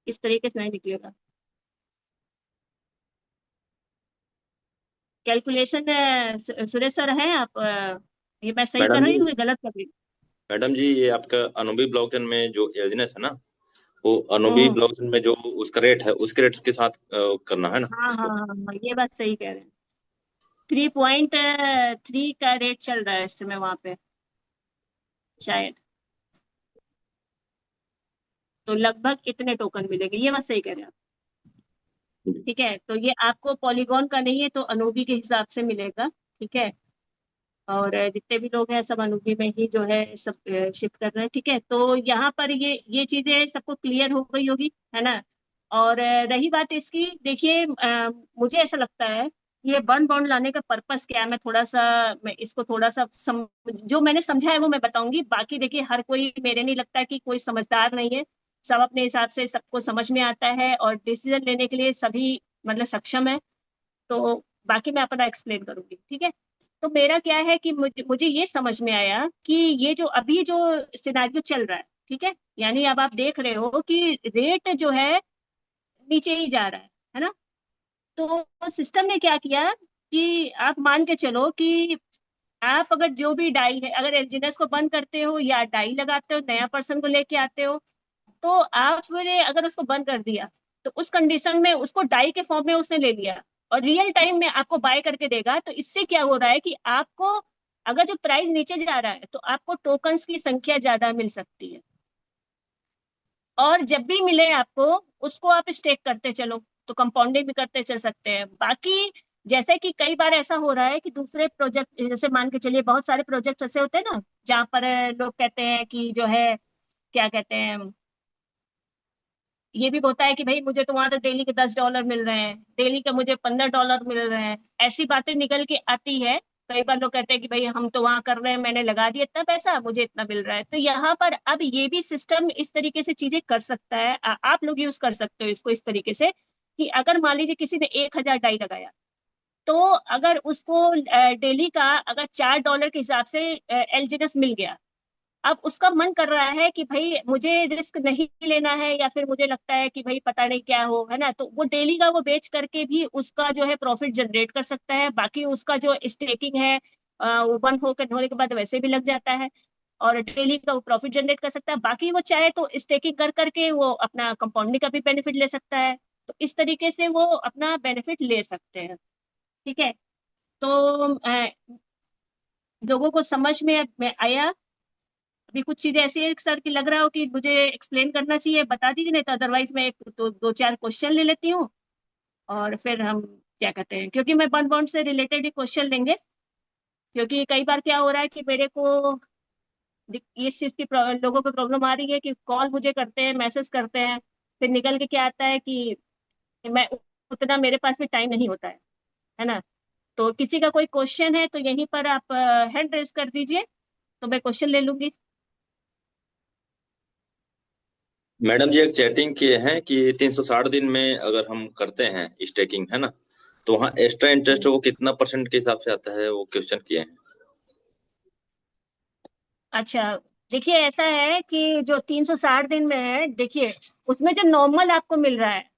इस तरीके से नहीं निकलेगा कैलकुलेशन। सुरेश सर हैं आप? ये मैं सही कर मैडम रही जी, हूँ या गलत कर रही मैडम जी, ये आपका अनुबी ब्लॉकचेन में जो एलजीनेस है ना, वो अनुबी हूँ? ब्लॉकचेन में जो उसका रेट है, उसके रेट के साथ करना है ना हाँ हाँ इसको। हाँ हाँ, ये बात सही कह रहे हैं। 3.3 का रेट चल रहा है इस समय वहां पे शायद। तो लगभग इतने टोकन मिलेंगे, ये बात सही कह रहे हैं आप, ठीक है। तो ये आपको पॉलीगॉन का नहीं है, तो अनूबी के हिसाब से मिलेगा, ठीक है। और जितने भी लोग हैं सब अनूबी में ही जो है सब शिफ्ट कर रहे हैं, ठीक है। तो यहाँ पर ये चीजें सबको क्लियर हो गई होगी, है ना। और रही बात इसकी, देखिए मुझे ऐसा लगता है ये बर्न बाउंड लाने का पर्पस क्या है, मैं इसको थोड़ा सा जो मैंने समझा है वो मैं बताऊंगी। बाकी देखिए हर कोई, मेरे नहीं लगता कि कोई समझदार नहीं है, सब अपने हिसाब से सबको समझ में आता है, और डिसीजन लेने के लिए सभी मतलब सक्षम है। तो बाकी मैं अपना एक्सप्लेन करूंगी, ठीक है। तो मेरा क्या है कि मुझे ये समझ में आया कि ये जो अभी जो सिनारियो चल रहा है, ठीक है, यानी अब आप देख रहे हो कि रेट जो है नीचे ही जा रहा है ना। तो सिस्टम ने क्या किया कि आप मान के चलो कि आप अगर जो भी डाई है, अगर एलजीनेस को बंद करते हो या डाई लगाते हो, नया पर्सन को लेके आते हो, तो आपने अगर उसको बंद कर दिया, तो उस कंडीशन में उसको डाई के फॉर्म में उसने ले लिया, और रियल टाइम में आपको बाय करके देगा। तो इससे क्या हो रहा है कि आपको अगर जो प्राइस नीचे जा रहा है, तो आपको टोकन्स की संख्या ज्यादा मिल सकती है। और जब भी मिले आपको उसको आप स्टेक करते चलो, तो कंपाउंडिंग भी करते चल सकते हैं। बाकी जैसे कि कई बार ऐसा हो रहा है कि दूसरे प्रोजेक्ट, जैसे मान के चलिए बहुत सारे प्रोजेक्ट ऐसे होते हैं ना, जहाँ पर लोग कहते हैं कि जो है क्या कहते हैं, ये भी होता है कि भाई मुझे तो वहां तो डेली के $10 मिल रहे हैं, डेली का मुझे $15 मिल रहे हैं, ऐसी बातें निकल के आती है। कई बार लोग कहते हैं कि भाई हम तो वहां कर रहे हैं, मैंने लगा दिया इतना पैसा, मुझे इतना मिल रहा है। तो यहाँ पर अब ये भी सिस्टम इस तरीके से चीजें कर सकता है, आप लोग यूज कर सकते हो इसको इस तरीके से कि अगर मान लीजिए किसी ने 1,000 डाई लगाया, तो अगर उसको डेली का अगर $4 के हिसाब से एलजीएस मिल गया, अब उसका मन कर रहा है कि भाई मुझे रिस्क नहीं लेना है, या फिर मुझे लगता है कि भाई पता नहीं क्या हो, है ना, तो वो डेली का वो बेच करके भी उसका जो है प्रॉफिट जनरेट कर सकता है। बाकी उसका जो स्टेकिंग है वो बंद होकर होने के बाद वैसे भी लग जाता है, और डेली का वो प्रॉफिट जनरेट कर सकता है। बाकी वो चाहे तो स्टेकिंग कर करके वो अपना कंपाउंडिंग का भी बेनिफिट ले सकता है। तो इस तरीके से वो अपना बेनिफिट ले सकते हैं। ठीक है। तो लोगों को समझ में आया? अभी कुछ चीजें ऐसी है सर की लग रहा हो कि मुझे एक्सप्लेन करना चाहिए, बता दीजिए, नहीं तो अदरवाइज मैं एक दो चार क्वेश्चन ले लेती हूँ, और फिर हम क्या कहते हैं, क्योंकि मैं वन बॉन्ड से रिलेटेड ही क्वेश्चन लेंगे। क्योंकि कई बार क्या हो रहा है कि मेरे को इस चीज की लोगों को प्रॉब्लम आ रही है कि कॉल मुझे करते हैं, मैसेज करते हैं, फिर निकल के क्या आता है कि मैं उतना मेरे पास भी टाइम नहीं होता है ना। तो किसी का कोई क्वेश्चन है तो यहीं पर आप हैंड रेज कर दीजिए, तो मैं क्वेश्चन ले लूंगी। मैडम जी एक चैटिंग किए हैं कि 360 दिन में अगर हम करते हैं स्टेकिंग, है ना, तो वहाँ एक्स्ट्रा इंटरेस्ट वो कितना परसेंट के हिसाब से आता है, वो क्वेश्चन किए हैं। अच्छा, देखिए ऐसा है कि जो 360 दिन में है, देखिए उसमें जो नॉर्मल आपको मिल रहा है,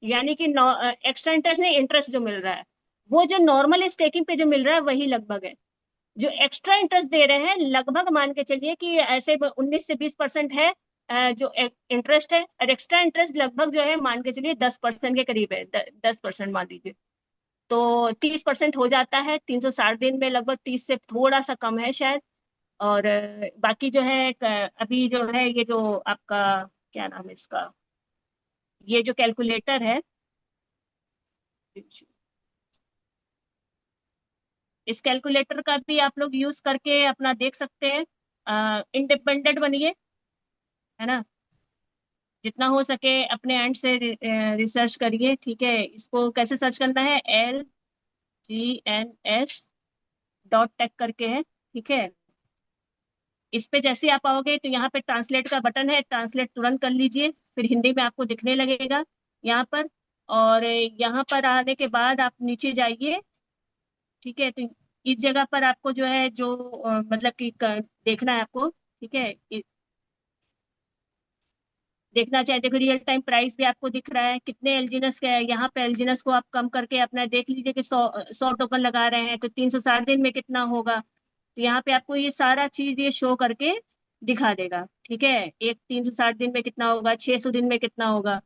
यानी कि एक्स्ट्रा इंटरेस्ट नहीं, इंटरेस्ट जो मिल रहा है, वो जो नॉर्मल स्टेकिंग पे जो मिल रहा है वही लगभग है। जो एक्स्ट्रा इंटरेस्ट दे रहे हैं लगभग मान के चलिए कि ऐसे 19 से 20% है जो इंटरेस्ट है, और एक्स्ट्रा इंटरेस्ट लगभग जो है मान के चलिए 10% के करीब है, 10% मान लीजिए। तो 30% हो जाता है 360 दिन में, लगभग 30 से थोड़ा सा कम है शायद। और बाकी जो है अभी जो है ये जो आपका क्या नाम है इसका, ये जो कैलकुलेटर है, इस कैलकुलेटर का भी आप लोग यूज करके अपना देख सकते हैं। इंडिपेंडेंट बनिए, है ना, जितना हो सके अपने एंड से रिसर्च करिए। ठीक है, इसको कैसे सर्च करना है, LGNS.tech करके है। ठीक है, इस पे जैसे आप आओगे तो यहाँ पे ट्रांसलेट का बटन है, ट्रांसलेट तुरंत कर लीजिए, फिर हिंदी में आपको दिखने लगेगा यहाँ पर। और यहाँ पर आने के बाद आप नीचे जाइए। ठीक है, तो इस जगह पर आपको जो है जो मतलब कि देखना है आपको। ठीक है, देखना चाहिए, देखो रियल टाइम प्राइस भी आपको दिख रहा है कितने एलजीनस का है। यहाँ पे एलजीनस को आप कम करके अपना देख लीजिए कि 100 टोकन लगा रहे हैं तो 360 दिन में कितना होगा। तो यहाँ पे आपको ये सारा चीज ये शो करके दिखा देगा। ठीक है, एक 360 दिन में कितना होगा, 600 दिन में कितना होगा।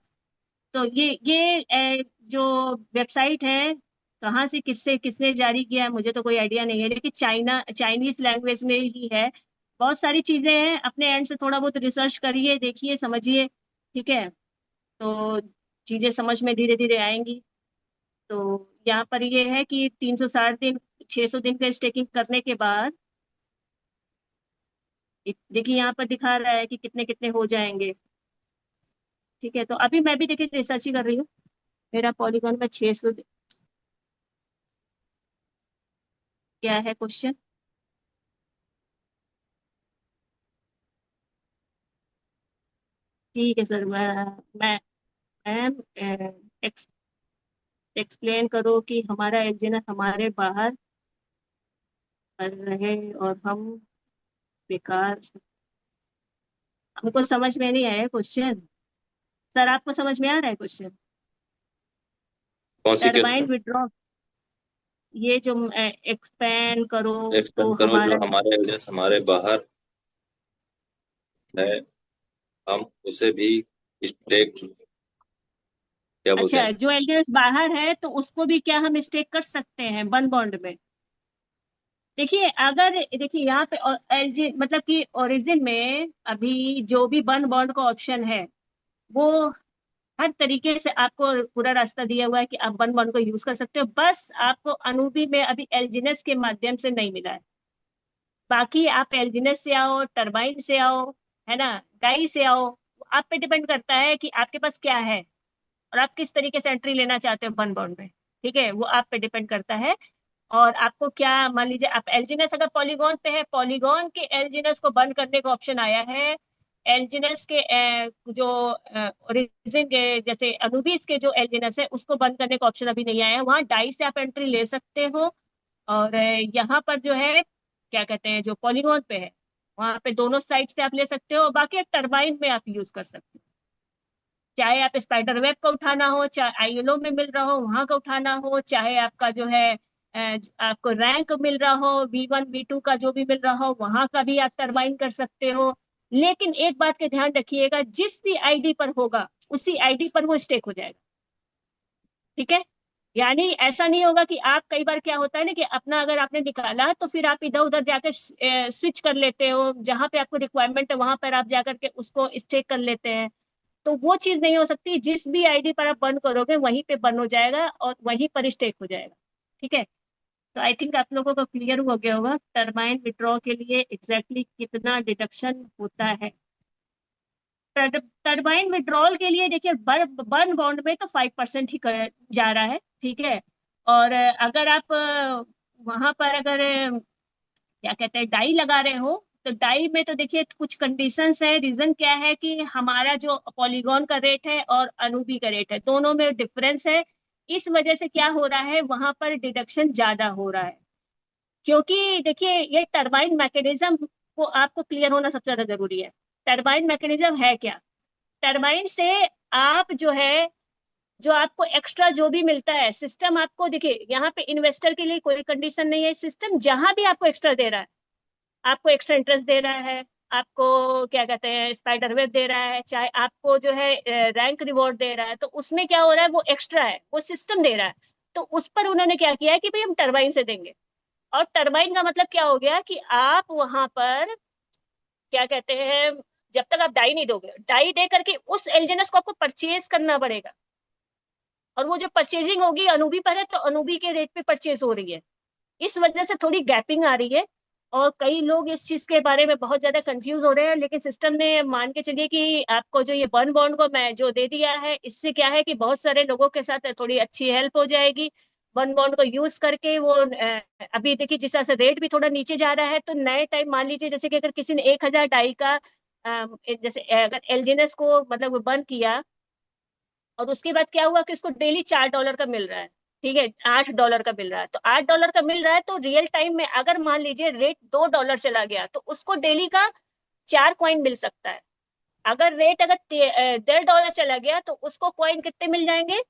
तो ये जो वेबसाइट है, कहाँ से किससे किसने जारी किया है मुझे तो कोई आइडिया नहीं है, लेकिन चाइनीज लैंग्वेज में ही है। बहुत सारी चीजें हैं, अपने एंड से थोड़ा बहुत रिसर्च करिए, देखिए, समझिए। ठीक है, तो चीजें समझ में धीरे धीरे आएंगी। तो यहाँ पर ये है कि 360 दिन, 600 दिन का स्टेकिंग करने के बाद देखिए यहाँ पर दिखा रहा है कि कितने कितने हो जाएंगे। ठीक है, तो अभी मैं भी देखिए रिसर्च ही कर रही हूँ। मेरा पॉलीगॉन में 600 क्या है क्वेश्चन। ठीक है सर, मैं मैम एक्सप्लेन करो कि हमारा एजेंट हमारे बाहर कर रहे और हम बेकार। हमको समझ में नहीं आया क्वेश्चन। सर आपको समझ में आ रहा है क्वेश्चन? कौन सी टरबाइन क्वेश्चन? विड्रॉ, ये जो एक्सपेंड करो तो एक्सपेंड करो जो हमारा, हमारे एड्रेस हमारे बाहर है, हम उसे भी स्टेक, क्या बोलते अच्छा हैं। जो एलियंस बाहर है तो उसको भी क्या हम स्टेक कर सकते हैं वन बॉन्ड में? देखिए अगर, देखिए यहाँ पे एलजी मतलब कि ओरिजिन में अभी जो भी वन बॉन्ड का ऑप्शन है, वो हर तरीके से आपको पूरा रास्ता दिया हुआ है कि आप वन बॉन्ड को यूज कर सकते हो, बस आपको अनूबी में अभी एल्जिनस के माध्यम से नहीं मिला है। बाकी आप एल्जिनस से आओ, टरबाइन से आओ, है ना, डाई से आओ, आप पे डिपेंड करता है कि आपके पास क्या है और आप किस तरीके से एंट्री लेना चाहते हो वन बॉन्ड में। ठीक है, वो आप पे डिपेंड करता है। और आपको क्या, मान लीजिए आप एल्जिनस अगर पॉलीगॉन पे है, पॉलीगॉन के एल्जिनस को बंद करने का ऑप्शन आया है। एल्जिनस के जो ओरिजिन के जैसे अनुबीस के जो एल्जिनस है उसको बंद करने का ऑप्शन अभी नहीं आया है, वहाँ डाई से आप एंट्री ले सकते हो। और यहाँ पर जो है क्या कहते हैं, जो पॉलीगॉन पे है वहां पे दोनों साइड से आप ले सकते हो, बाकी टरबाइन में आप यूज कर सकते हो। चाहे आप स्पाइडर वेब का उठाना हो, चाहे आईएलओ में मिल रहा हो वहां का उठाना हो, चाहे आपका जो है आपको रैंक मिल रहा हो, V1 V2 का जो भी मिल रहा हो वहां का भी आप टरबाइन कर सकते हो। लेकिन एक बात का ध्यान रखिएगा, जिस भी आईडी पर होगा उसी आईडी पर वो स्टेक हो जाएगा। ठीक है, यानी ऐसा नहीं होगा कि आप, कई बार क्या होता है ना कि अपना अगर आपने निकाला तो फिर आप इधर उधर जाकर स्विच कर लेते हो, जहां पे आपको रिक्वायरमेंट है वहां पर आप जाकर के उसको स्टेक कर लेते हैं। तो वो चीज नहीं हो सकती, जिस भी आईडी पर आप बंद करोगे वहीं पे बंद हो जाएगा और वहीं पर स्टेक हो जाएगा। ठीक है, तो आई थिंक आप लोगों को क्लियर हो गया होगा टर्बाइन विड्रॉ के लिए एग्जैक्टली कितना डिडक्शन होता है। टर्बाइन विड्रॉल के लिए देखिए, बर्न बॉन्ड में तो 5% ही जा रहा है। ठीक है, और अगर आप वहां पर अगर क्या कहते हैं डाई लगा रहे हो, तो डाई में तो देखिए कुछ कंडीशंस है। रीजन क्या है कि हमारा जो पॉलीगॉन का रेट है और अनूबी का रेट है दोनों में डिफरेंस है। इस वजह से क्या हो रहा है, वहां पर डिडक्शन ज्यादा हो रहा है। क्योंकि देखिए ये टरबाइन मैकेनिज्म को आपको क्लियर होना सबसे ज्यादा जरूरी है। टरबाइन मैकेनिज्म है क्या? टरबाइन से आप जो है, जो आपको एक्स्ट्रा जो भी मिलता है, सिस्टम आपको देखिए यहाँ पे इन्वेस्टर के लिए कोई कंडीशन नहीं है, सिस्टम जहां भी आपको एक्स्ट्रा दे रहा है, आपको एक्स्ट्रा इंटरेस्ट दे रहा है, आपको क्या कहते हैं स्पाइडर वेब दे रहा है, चाहे आपको जो है रैंक रिवॉर्ड दे रहा है, तो उसमें क्या हो रहा है, वो एक्स्ट्रा है, वो सिस्टम दे रहा है। तो उस पर उन्होंने क्या किया है कि भाई हम टरबाइन से देंगे। और टरबाइन का मतलब क्या हो गया कि आप वहां पर क्या कहते हैं, जब तक आप डाई नहीं दोगे, डाई दे करके उस एलजीएनएस को आपको परचेज करना पड़ेगा। और वो जो परचेजिंग होगी अनूबी पर है, तो अनूबी के रेट पे परचेज हो रही है। इस वजह से थोड़ी गैपिंग आ रही है और कई लोग इस चीज के बारे में बहुत ज्यादा कंफ्यूज हो रहे हैं। लेकिन सिस्टम ने मान के चलिए कि आपको जो ये बर्न बॉन्ड को मैं जो दे दिया है, इससे क्या है कि बहुत सारे लोगों के साथ थोड़ी अच्छी हेल्प हो जाएगी। बर्न बॉन्ड को यूज करके वो अभी देखिए जिस तरह से रेट भी थोड़ा नीचे जा रहा है, तो नए टाइम मान लीजिए जैसे कि अगर किसी ने 1,000 डाई का जैसे अगर एलजीएनएस को मतलब बर्न किया, और उसके बाद क्या हुआ कि उसको डेली $4 का मिल रहा है। ठीक है, $8 का मिल रहा है, तो $8 का मिल रहा है, तो रियल टाइम में अगर मान लीजिए रेट $2 चला गया तो उसको डेली का 4 कॉइन मिल सकता है। अगर रेट अगर $1.5 चला गया तो उसको कॉइन कितने मिल जाएंगे,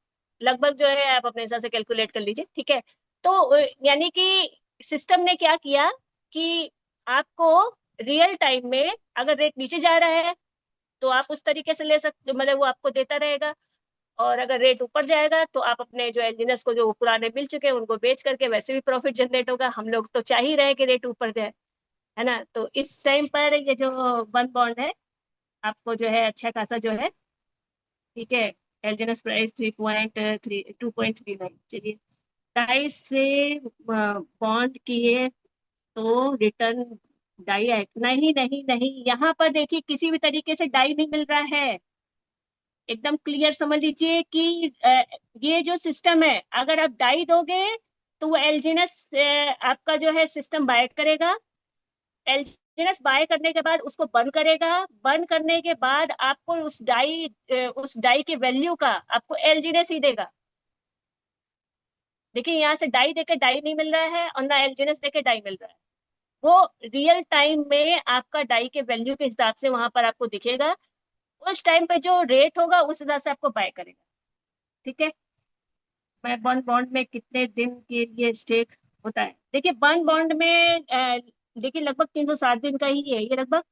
लगभग जो है आप अपने हिसाब से कैलकुलेट कर लीजिए। ठीक है, तो यानी कि सिस्टम ने क्या किया कि आपको रियल टाइम में अगर रेट नीचे जा रहा है तो आप उस तरीके से ले सकते, मतलब वो आपको देता रहेगा। और अगर रेट ऊपर जाएगा तो आप अपने जो इंजीनियर्स को जो पुराने मिल चुके हैं उनको बेच करके वैसे भी प्रॉफिट जनरेट होगा। हम लोग तो चाह ही रहे हैं कि रेट ऊपर जाए, है ना। तो इस टाइम पर ये जो वन बॉन्ड है आपको जो है अच्छा खासा जो है, ठीक है, एलजीएनएस प्राइस 2.39, चलिए। डाई से बॉन्ड किए तो रिटर्न डाई आए, नहीं नहीं नहीं, यहाँ पर देखिए किसी भी तरीके से डाई नहीं मिल रहा है। एकदम क्लियर समझ लीजिए कि ये जो सिस्टम है, अगर आप डाई दोगे तो वो एलजीएनएस आपका जो है सिस्टम बाय करेगा। एलजीएनएस बाय करने के बाद उसको बंद करेगा। बंद करने के बाद आपको उस डाई के वैल्यू का आपको एलजीएनएस ही देगा। देखिए यहाँ से डाई देके डाई नहीं मिल रहा है और ना एलजीएनएस देके डाई मिल रहा है। वो रियल टाइम में आपका डाई के वैल्यू के हिसाब से वहां पर आपको दिखेगा। उस टाइम पे जो रेट होगा उस हिसाब से आपको बाय करेगा। ठीक है, मैं बॉन्ड बॉन्ड में कितने दिन के लिए स्टेक होता है, देखिए बॉन्ड बॉन्ड में देखिए लगभग 360 दिन का ही है ये लगभग।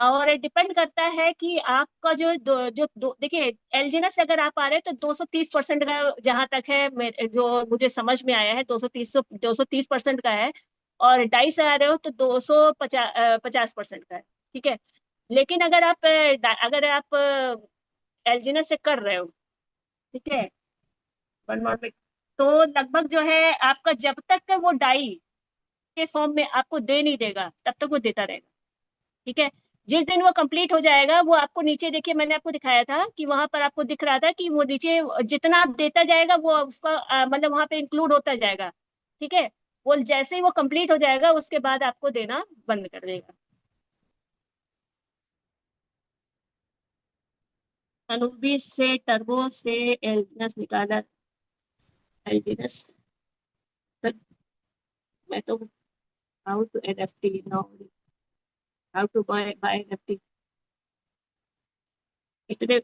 और डिपेंड करता है कि आपका देखिए एलजीना से अगर आप आ रहे हैं तो 230% का जहां तक है जो मुझे समझ में आया है, 230% का है। और डाई से आ रहे हो तो 250% का है। ठीक है, लेकिन अगर आप एल्जीनस से कर रहे हो, ठीक है, 1 month में, तो लगभग जो है आपका जब तक वो डाई के फॉर्म में आपको दे नहीं देगा तब तक वो देता रहेगा, ठीक है। जिस दिन वो कंप्लीट हो जाएगा, वो आपको नीचे देखिए, मैंने आपको दिखाया था कि वहां पर आपको दिख रहा था कि वो नीचे जितना आप देता जाएगा वो उसका मतलब वहां पे इंक्लूड होता जाएगा, ठीक है। वो जैसे ही वो कंप्लीट हो जाएगा उसके बाद आपको देना बंद कर देगा। अनुबीस से, टर्बो से एल्जिनस निकाला, एल्जिनस, मैं तो, how to NFT now, how to buy NFT, इतने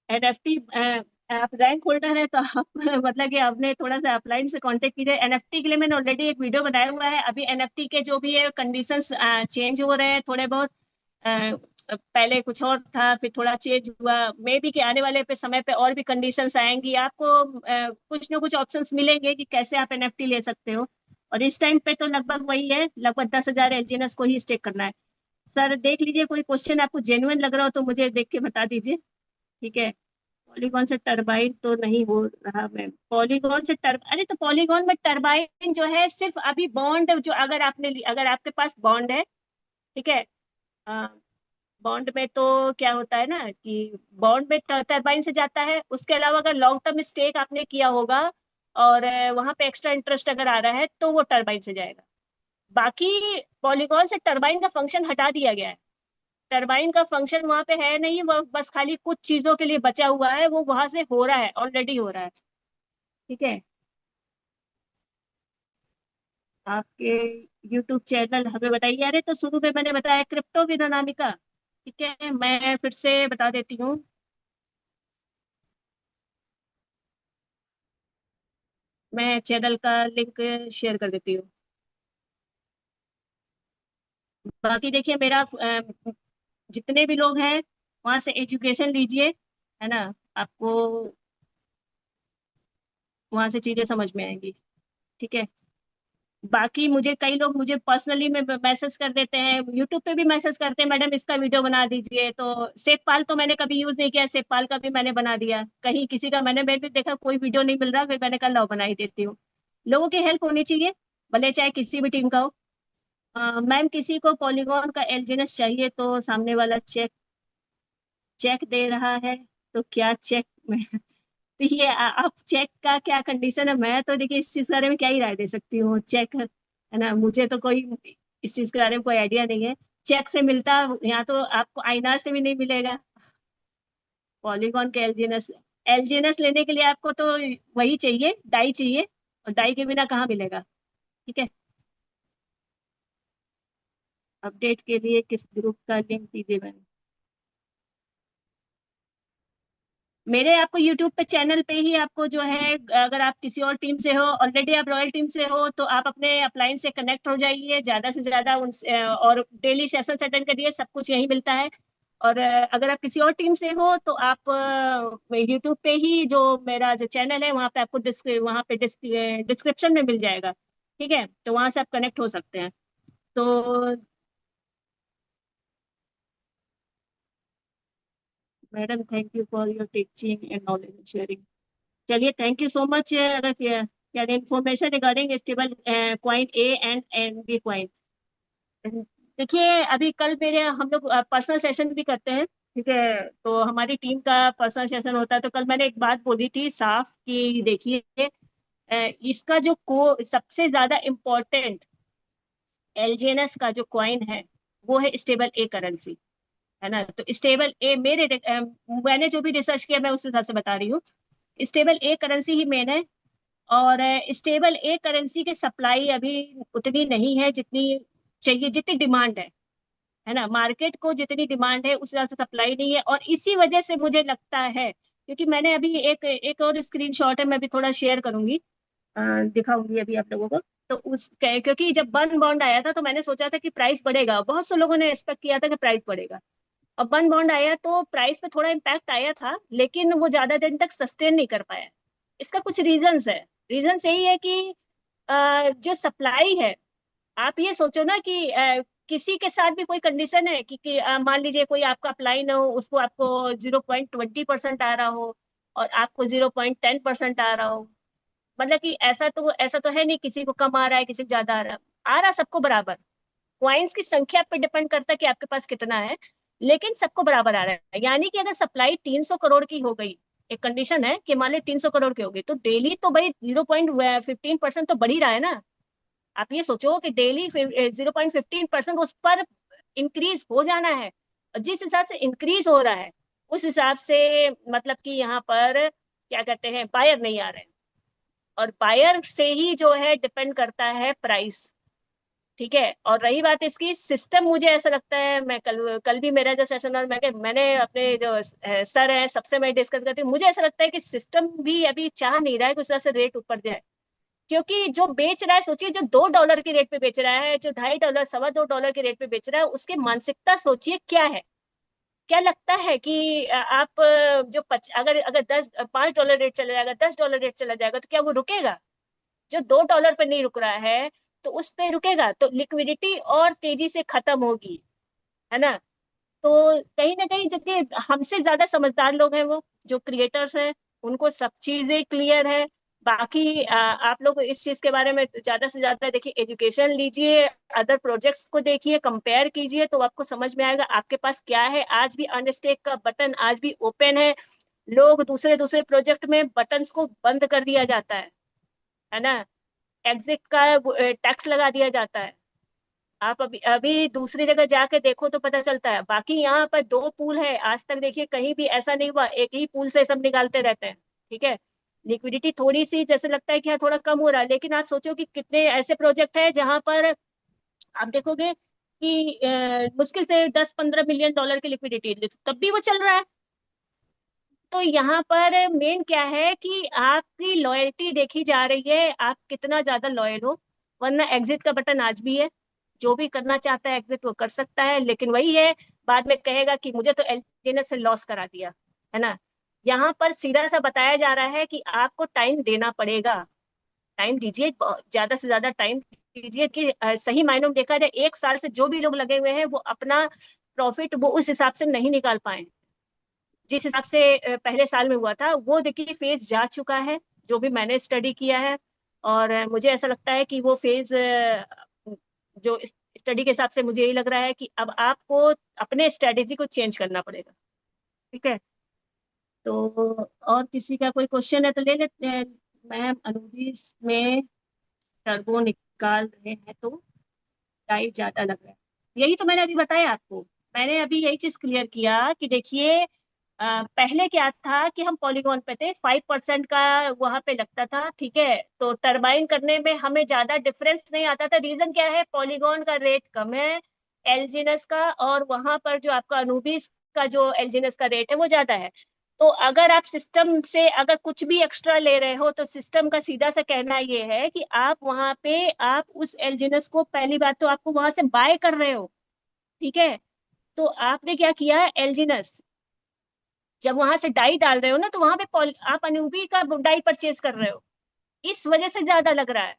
एनएफटी, आप रैंक होल्डर है तो आप मतलब कि आपने थोड़ा सा अपलाइन से कांटेक्ट कीजिए। एनएफटी के लिए मैंने ऑलरेडी एक वीडियो बनाया हुआ है। अभी एनएफटी के जो भी है कंडीशंस चेंज हो रहे हैं थोड़े बहुत, पहले कुछ और था, फिर थोड़ा चेंज हुआ, मे बी कि आने वाले पे समय पे और भी कंडीशंस आएंगी, आपको कुछ ना कुछ ऑप्शंस मिलेंगे कि कैसे आप एनएफटी ले सकते हो। और इस टाइम पे तो लगभग वही है, लगभग 10,000 एलजीएनएस को ही स्टेक करना है। सर देख लीजिए, कोई क्वेश्चन आपको जेन्युइन लग रहा हो तो मुझे देख के बता दीजिए, ठीक है। पॉलीगॉन से टरबाइन तो नहीं हो रहा मैम, पॉलीगॉन से अरे तो पॉलीगॉन में टरबाइन जो है सिर्फ अभी बॉन्ड, जो अगर अगर आपके पास बॉन्ड है, ठीक है, बॉन्ड में तो क्या होता है ना कि बॉन्ड में टरबाइन से जाता है, उसके अलावा अगर लॉन्ग टर्म स्टेक आपने किया होगा और वहां पे एक्स्ट्रा इंटरेस्ट अगर आ रहा है तो वो टरबाइन से जाएगा। बाकी पॉलीगॉन से टरबाइन का फंक्शन हटा दिया गया है, टरबाइन का फंक्शन वहां पे है नहीं, वो बस खाली कुछ चीजों के लिए बचा हुआ है, वो वहां से हो रहा है, ऑलरेडी हो रहा है, ठीक है। आपके यूट्यूब चैनल हमें बताइए। अरे तो शुरू में मैंने बताया क्रिप्टो विद अनामिका, ठीक है, मैं फिर से बता देती हूँ। मैं चैनल का लिंक शेयर कर देती हूँ। बाकी देखिए मेरा जितने भी लोग हैं वहां से एजुकेशन लीजिए, है ना, आपको वहां से चीजें समझ में आएंगी, ठीक है। बाकी मुझे कई लोग मुझे पर्सनली में मैसेज कर देते हैं, यूट्यूब पे भी मैसेज करते हैं, मैडम इसका वीडियो बना दीजिए। तो सेवपाल तो मैंने कभी यूज नहीं किया, सेवपाल का भी मैंने बना दिया, कहीं किसी का मैंने भी देखा कोई वीडियो नहीं मिल रहा, फिर मैंने कहा लो बना ही देती हूँ। लोगों की हेल्प होनी चाहिए, भले चाहे किसी भी टीम का हो। मैम किसी को पॉलीगॉन का एलजीएनएस चाहिए तो सामने वाला चेक चेक दे रहा है, तो क्या चेक में तो ये आप चेक का क्या कंडीशन है, मैं तो देखिए इस चीज के बारे में क्या ही राय दे सकती हूँ, चेक है ना, मुझे तो कोई इस चीज के बारे में कोई आइडिया नहीं है। चेक से मिलता यहाँ तो आपको आईनार से भी नहीं मिलेगा। पॉलीगॉन के एलजीएनएस, एलजीएनएस लेने के लिए आपको तो वही चाहिए, डाई चाहिए, और डाई के बिना कहाँ मिलेगा, ठीक है। अपडेट के लिए किस ग्रुप का लिंक दीजिए मैंने, मेरे आपको यूट्यूब पे चैनल पे ही आपको जो है, अगर आप किसी और टीम से हो, ऑलरेडी आप रॉयल टीम से हो, तो आप अपने अपलाइन से कनेक्ट हो जाइए ज्यादा से ज्यादा उनसे, और डेली सेशन अटेंड करिए, सब कुछ यही मिलता है। और अगर आप किसी और टीम से हो तो आप यूट्यूब पे ही जो मेरा जो चैनल है वहाँ पे आपको वहाँ पे डिस्क्रिप्शन में मिल जाएगा, ठीक है, तो वहां से आप कनेक्ट हो सकते हैं। तो madam thank you for your teaching and knowledge sharing. चलिए थैंक यू सो मच, क्या information regarding stable coin A and N B coin. देखिए अभी कल मेरे हम लोग पर्सनल सेशन भी करते हैं, ठीक है, तो हमारी टीम का पर्सनल सेशन होता है, तो कल मैंने एक बात बोली थी साफ कि देखिए इसका जो को सबसे ज्यादा इम्पोर्टेंट एलजीएनएस का जो क्वाइन है वो है स्टेबल ए करेंसी, है ना। तो स्टेबल ए मैंने जो भी रिसर्च किया मैं उस हिसाब से बता रही हूँ, स्टेबल ए करेंसी ही मेन है। और स्टेबल ए करेंसी की सप्लाई अभी उतनी नहीं है जितनी चाहिए, जितनी डिमांड है ना, मार्केट को जितनी डिमांड है उस हिसाब से सप्लाई नहीं है, और इसी वजह से मुझे लगता है, क्योंकि मैंने अभी एक एक और स्क्रीनशॉट है, मैं भी थोड़ा शेयर करूंगी, दिखाऊंगी अभी आप लोगों को। तो क्योंकि जब बर्न बॉन्ड आया था तो मैंने सोचा था कि प्राइस बढ़ेगा, बहुत से लोगों ने एक्सपेक्ट किया था कि प्राइस बढ़ेगा। अब बर्न बॉन्ड आया तो प्राइस पे थोड़ा इम्पैक्ट आया था, लेकिन वो ज्यादा दिन तक सस्टेन नहीं कर पाया। इसका कुछ रीजंस है, रीजंस यही है कि जो सप्लाई है, आप ये सोचो ना कि किसी के साथ भी कोई कंडीशन है कि मान लीजिए कोई आपका अप्लाई ना हो, उसको आपको 0.20% आ रहा हो और आपको 0.10% आ रहा हो। मतलब कि ऐसा तो है नहीं, किसी को कम आ रहा है किसी को ज्यादा आ रहा सबको बराबर। क्वाइंस की संख्या पे डिपेंड करता है कि आपके पास कितना है, लेकिन सबको बराबर आ रहा है। यानी कि अगर सप्लाई 300 करोड़ की हो गई, एक कंडीशन है कि मान ली 300 करोड़ की हो गई, तो डेली तो भाई 0.15% तो बढ़ ही रहा है ना। आप ये सोचो कि डेली 0.15% उस पर इंक्रीज हो जाना है, और जिस हिसाब से इंक्रीज हो रहा है उस हिसाब से मतलब कि यहाँ पर क्या कहते हैं, बायर नहीं आ रहे हैं। और बायर से ही जो है डिपेंड करता है प्राइस। ठीक है, और रही बात इसकी सिस्टम, मुझे ऐसा लगता है, मैं कल कल भी मेरा जो सेशन और मैंने अपने जो सर है सबसे मैं डिस्कस करती हूँ, मुझे ऐसा लगता है कि सिस्टम भी अभी चाह नहीं रहा है कि उस तरह से रेट ऊपर जाए। क्योंकि जो बेच रहा है, सोचिए जो $2 के रेट पे बेच रहा है, जो $2.5 $2.25 के रेट पे बेच रहा है, उसकी मानसिकता सोचिए क्या है। क्या लगता है कि आप जो अगर अगर 5 डॉलर रेट चला जाएगा, $10 रेट चला जाएगा, तो क्या वो रुकेगा? जो $2 पे नहीं रुक रहा है तो उस पे रुकेगा, तो लिक्विडिटी और तेजी से खत्म होगी, है ना। तो कहीं ना कहीं देखिए, हमसे ज्यादा समझदार लोग हैं वो जो क्रिएटर्स हैं, उनको सब चीजें क्लियर है। बाकी आप लोग इस चीज के बारे में ज्यादा से ज्यादा देखिए, एजुकेशन लीजिए, अदर प्रोजेक्ट्स को देखिए, कंपेयर कीजिए, तो आपको समझ में आएगा आपके पास क्या है। आज भी अनस्टेक का बटन आज भी ओपन है। लोग दूसरे दूसरे प्रोजेक्ट में बटन्स को बंद कर दिया जाता है ना। एग्जिट का टैक्स लगा दिया जाता है। आप अभी अभी दूसरी जगह जाके देखो तो पता चलता है। बाकी यहाँ पर 2 पूल है, आज तक देखिए कहीं भी ऐसा नहीं हुआ, एक ही पूल से सब निकालते रहते हैं। ठीक है, लिक्विडिटी थोड़ी सी जैसे लगता है कि हाँ थोड़ा कम हो रहा है, लेकिन आप सोचो कि कितने ऐसे प्रोजेक्ट है जहां पर आप देखोगे कि मुश्किल से 10-15 मिलियन डॉलर की लिक्विडिटी, तब भी वो चल रहा है। तो यहाँ पर मेन क्या है कि आपकी लॉयल्टी देखी जा रही है, आप कितना ज्यादा लॉयल हो। वरना एग्जिट का बटन आज भी है, जो भी करना चाहता है एग्जिट वो कर सकता है, लेकिन वही है, बाद में कहेगा कि मुझे तो एलजीएनएस से लॉस करा दिया, है ना। यहाँ पर सीधा सा बताया जा रहा है कि आपको टाइम देना पड़ेगा। टाइम दीजिए, ज्यादा से ज्यादा टाइम दीजिए कि सही मायनों में देखा जाए 1 साल से जो भी लोग लगे हुए हैं वो अपना प्रॉफिट वो उस हिसाब से नहीं निकाल पाए। जिस हिसाब से पहले साल में हुआ था, वो देखिए फेज जा चुका है, जो भी मैंने स्टडी किया है। और मुझे ऐसा लगता है कि वो फेज, जो स्टडी के हिसाब से मुझे यही लग रहा है कि अब आपको अपने स्ट्रेटेजी को चेंज करना पड़ेगा। ठीक है, तो और किसी का कोई क्वेश्चन है तो ले लेते हैं। मैम अनुदिस में टर्बो निकाल रहे हैं तो टाइम ज्यादा लग रहा है। यही तो मैंने अभी बताया आपको। मैंने अभी यही चीज क्लियर किया कि देखिए, पहले क्या था कि हम पॉलीगॉन पे थे, 5% का वहां पे लगता था। ठीक है, तो टरबाइन करने में हमें ज्यादा डिफरेंस नहीं आता था। रीजन क्या है, पॉलीगॉन का रेट कम है एलजीएनएस का, और वहां पर जो आपका अनूबिस का जो एलजीएनएस का रेट है वो ज्यादा है। तो अगर आप सिस्टम से अगर कुछ भी एक्स्ट्रा ले रहे हो, तो सिस्टम का सीधा सा कहना ये है कि आप वहां पे आप उस एलजीएनएस को, पहली बात तो आपको वहां से बाय कर रहे हो। ठीक है, तो आपने क्या किया, एलजीएनएस जब वहां से डाई डाल रहे हो ना, तो वहां पे आप अनूबी का डाई परचेज कर रहे हो, इस वजह से ज्यादा लग रहा है।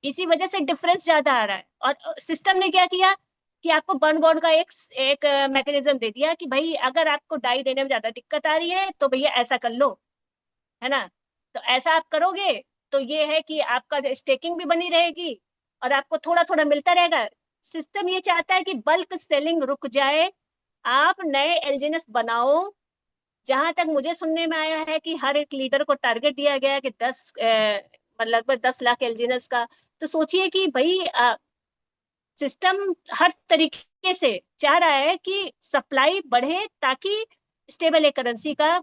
इसी वजह से डिफरेंस ज्यादा आ रहा है। और सिस्टम ने क्या किया कि आपको बर्न बॉन्ड का एक एक मैकेनिज्म दे दिया कि भाई अगर आपको डाई देने में ज्यादा दिक्कत आ रही है तो भैया ऐसा कर लो, है ना। तो ऐसा आप करोगे तो ये है कि आपका स्टेकिंग भी बनी रहेगी और आपको थोड़ा थोड़ा मिलता रहेगा। सिस्टम ये चाहता है कि बल्क सेलिंग रुक जाए, आप नए एलजीएनएस बनाओ। जहां तक मुझे सुनने में आया है कि हर एक लीडर को टारगेट दिया गया है कि लगभग 10 लाख एलजीएनएस का। तो सोचिए कि भाई सिस्टम हर तरीके से चाह रहा है कि सप्लाई बढ़े, ताकि स्टेबल एक करेंसी का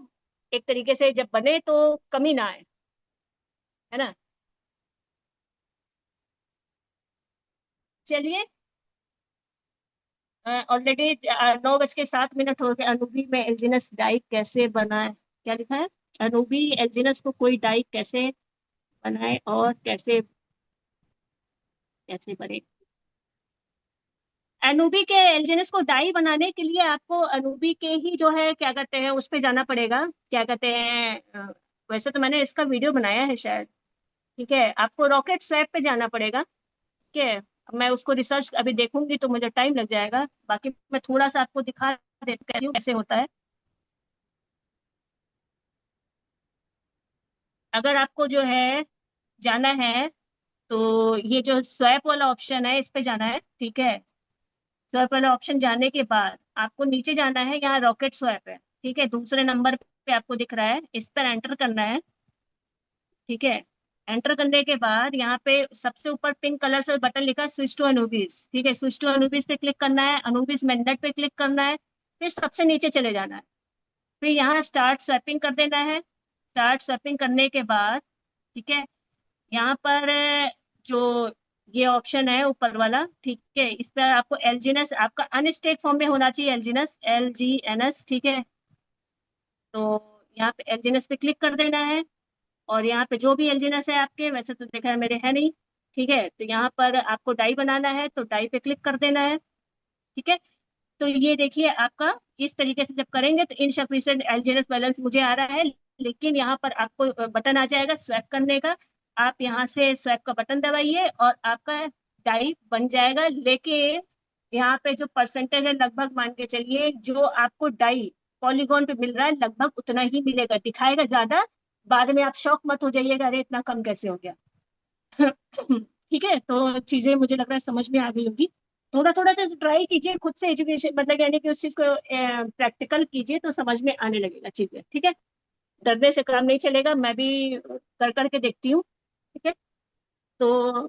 एक तरीके से जब बने तो कमी ना आए, है ना। चलिए, ऑलरेडी 9:07 हो गए। अनूबी में एल्जिनस डाई कैसे बनाए, क्या लिखा है, अनूबी एल्जिनस को कोई डाई कैसे बनाए और कैसे कैसे बने। अनूबी के एल्जिनस को डाई बनाने के लिए आपको अनूबी के ही जो है क्या कहते हैं उस पे जाना पड़ेगा, क्या कहते हैं वैसे तो मैंने इसका वीडियो बनाया है शायद। ठीक है, आपको रॉकेट स्वैप पे जाना पड़ेगा। ठीक है, मैं उसको रिसर्च अभी देखूंगी तो मुझे टाइम लग जाएगा। बाकी मैं थोड़ा सा आपको दिखा देती हूँ कैसे होता है। अगर आपको जो है जाना है तो ये जो स्वैप वाला ऑप्शन है इस पे जाना है, ठीक है। स्वैप वाला ऑप्शन जाने के बाद आपको नीचे जाना है, यहाँ रॉकेट स्वैप है, ठीक है, दूसरे नंबर पे आपको दिख रहा है, इस पर एंटर करना है, ठीक है। एंटर करने के बाद यहाँ पे सबसे ऊपर पिंक कलर से बटन लिखा है स्विच टू अनूबिस, ठीक है, स्विच टू अनूबिस पे क्लिक करना है, अनूबिस मैग्नेट पे क्लिक करना है, फिर सबसे नीचे चले जाना है, फिर यहाँ स्टार्ट स्वैपिंग कर देना है। स्टार्ट स्वैपिंग करने के बाद, ठीक है, यहाँ पर जो ये ऑप्शन है ऊपर वाला, ठीक है, इस पर आपको एलजीएनएस आपका अनस्टेक फॉर्म में होना चाहिए, एलजीएनएस एलजीएनएस, ठीक है। तो यहाँ पे एलजीएनएस पे क्लिक कर देना है, और यहाँ पे जो भी एलजीएनएस है आपके, वैसे तो देखा है मेरे है नहीं, ठीक है, तो यहाँ पर आपको डाई बनाना है तो डाई पे क्लिक कर देना है, ठीक है। तो ये देखिए आपका इस तरीके से जब करेंगे तो इनसफिशिएंट एलजीएनएस बैलेंस मुझे आ रहा है, लेकिन यहाँ पर आपको बटन आ जाएगा स्वैप करने का। आप यहाँ से स्वैप का बटन दबाइए और आपका डाई बन जाएगा, लेकिन यहाँ पे जो परसेंटेज है लगभग मान के चलिए जो आपको डाई पॉलीगॉन पे मिल रहा है लगभग उतना ही मिलेगा, दिखाएगा ज्यादा। बाद में आप शौक मत हो जाइएगा अरे इतना कम कैसे हो गया। ठीक है, तो चीजें मुझे लग रहा है समझ में आ गई होगी। थोड़ा थोड़ा तो ट्राई कीजिए खुद से, एजुकेशन मतलब यानी कि उस चीज को प्रैक्टिकल कीजिए तो समझ में आने लगेगा चीजें, ठीक है। डरने से काम नहीं चलेगा, मैं भी कर करके देखती हूँ, ठीक है। तो